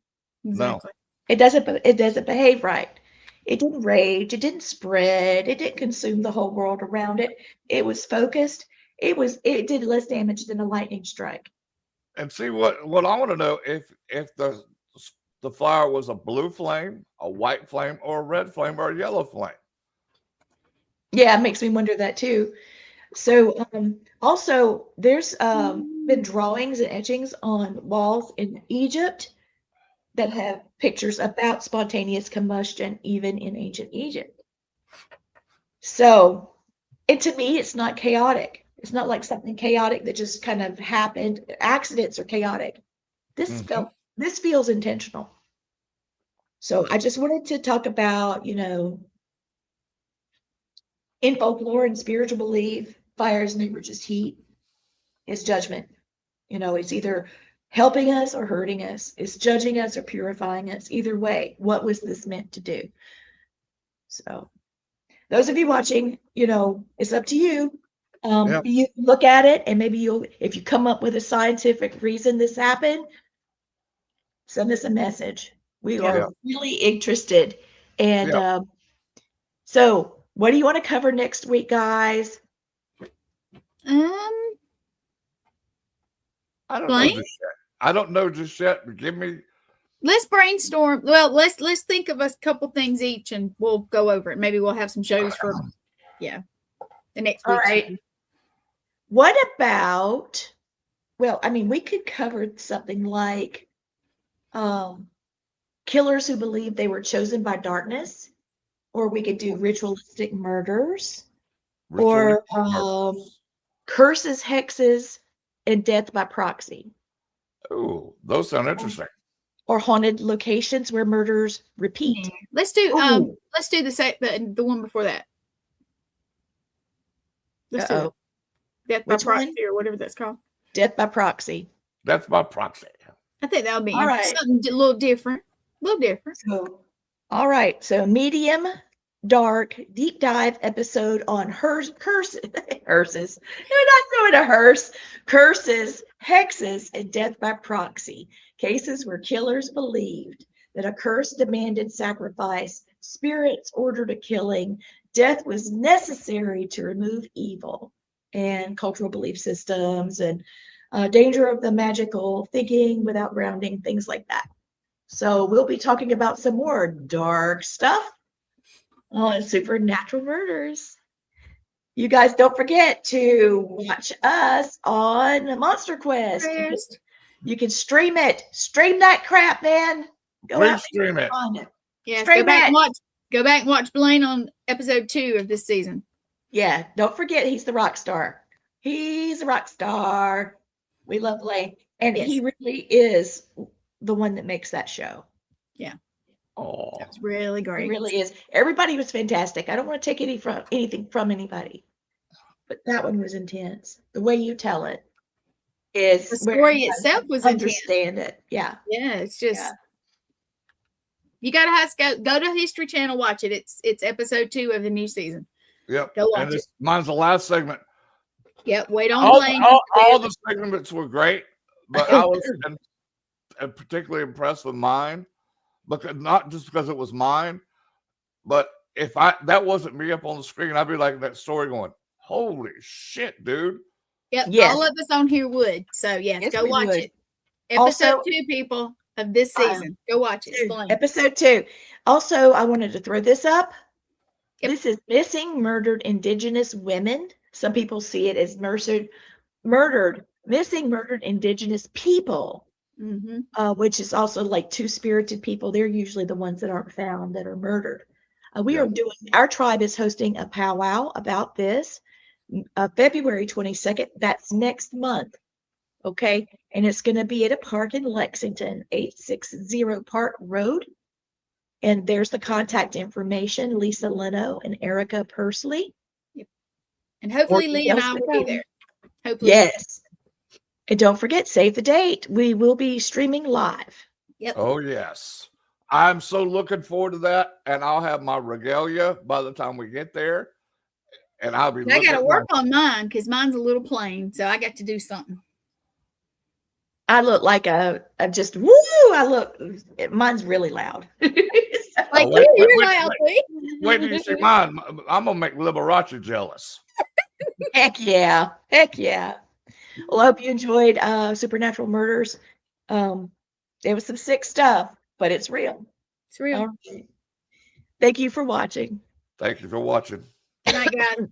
Exactly. It doesn't behave right. It didn't rage, it didn't spread, it didn't consume the whole world around it. It was focused. It did less damage than a lightning strike. And see what I want to know, if the fire was a blue flame, a white flame, or a red flame, or a yellow flame. Yeah, it makes me wonder that too. So also there's been drawings and etchings on walls in Egypt that have pictures about spontaneous combustion, even in ancient Egypt. So, and to me, it's not chaotic. It's not like something chaotic that just kind of happened. Accidents are chaotic. This feels intentional. So I just wanted to talk about, in folklore and spiritual belief, fire is never just heat. It's judgment. It's either helping us or hurting us. It's judging us or purifying us. Either way, what was this meant to do? So those of you watching, it's up to you. Yep. You look at it and maybe if you come up with a scientific reason this happened, send us a message. We are really interested. And so what do you want to cover next week, guys? I don't Blaine? know just yet. I don't know just yet, but give me. Let's brainstorm. Well, let's think of a couple things each, and we'll go over it. Maybe we'll have some shows for, the next week. All right. What about? Well, I mean, we could cover something like killers who believe they were chosen by darkness, or we could do ritualistic murders, or curses, hexes, and death by proxy. Oh, those sound interesting. Or haunted locations where murders repeat. Let's do the one before that. Let's do it. Death by proxy or whatever that's called. Death by proxy. Death by proxy. I think that would be right. something a little different. So, all right. So medium, dark, deep dive episode on curses. We're not doing a hearse. Curses, hexes, and death by proxy. Cases where killers believed that a curse demanded sacrifice, spirits ordered a killing, death was necessary to remove evil, and cultural belief systems, and danger of the magical, thinking without grounding, things like that. So we'll be talking about some more dark stuff on supernatural murders. You guys don't forget to watch us on Monster Quest. You can stream it. Stream that crap, man. Please stream it. Yes, go back and watch Blaine on episode 2 of this season. Yeah, don't forget he's the rock star. He's a rock star. We love Blaine. And he really is the one that makes that show. Yeah. Oh, that's really great. It really is. Everybody was fantastic. I don't want to take anything from anybody, but that one was intense. The way you tell it is the story itself was understand intense. It. Yeah. Yeah, it's just you gotta go to History Channel, watch it. It's episode 2 of the new season. Yep. Go watch it. Mine's the last segment. Yep. Wait on Blaine. All the segments were great, but I was particularly impressed with mine, because not just because it was mine, but if that wasn't me up on the screen, I'd be like that story going, "Holy shit, dude!" Yep. Yes. All of us on here would. So yes, go watch it. Episode 2, people. of this season. Go watch it. It's Blaine. Episode 2. Also, I wanted to throw this up. Yep. This is Missing Murdered Indigenous Women. Some people see it as missing murdered Indigenous people, which is also like two-spirited people. They're usually the ones that aren't found that are murdered. Our tribe is hosting a powwow about this February 22nd. That's next month. Okay. And it's going to be at a park in Lexington, 860 Park Road. And there's the contact information, Lisa Leno and Erica Pursley. Yep. And hopefully Lee and I will be there. Hopefully. Yes. And don't forget, save the date. We will be streaming live. Yep. Oh, yes. I'm so looking forward to that. And I'll have my regalia by the time we get there. And I'll be I got to work on mine because mine's a little plain. So I got to do something. I look like mine's really loud. Like you're loud. Wait till you see mine. I'm going to make Liberace jealous. Heck yeah. Well, I hope you enjoyed Supernatural Murders. There was some sick stuff, but it's real. It's real. Thank you for watching. Thank you for watching. Good night, guys.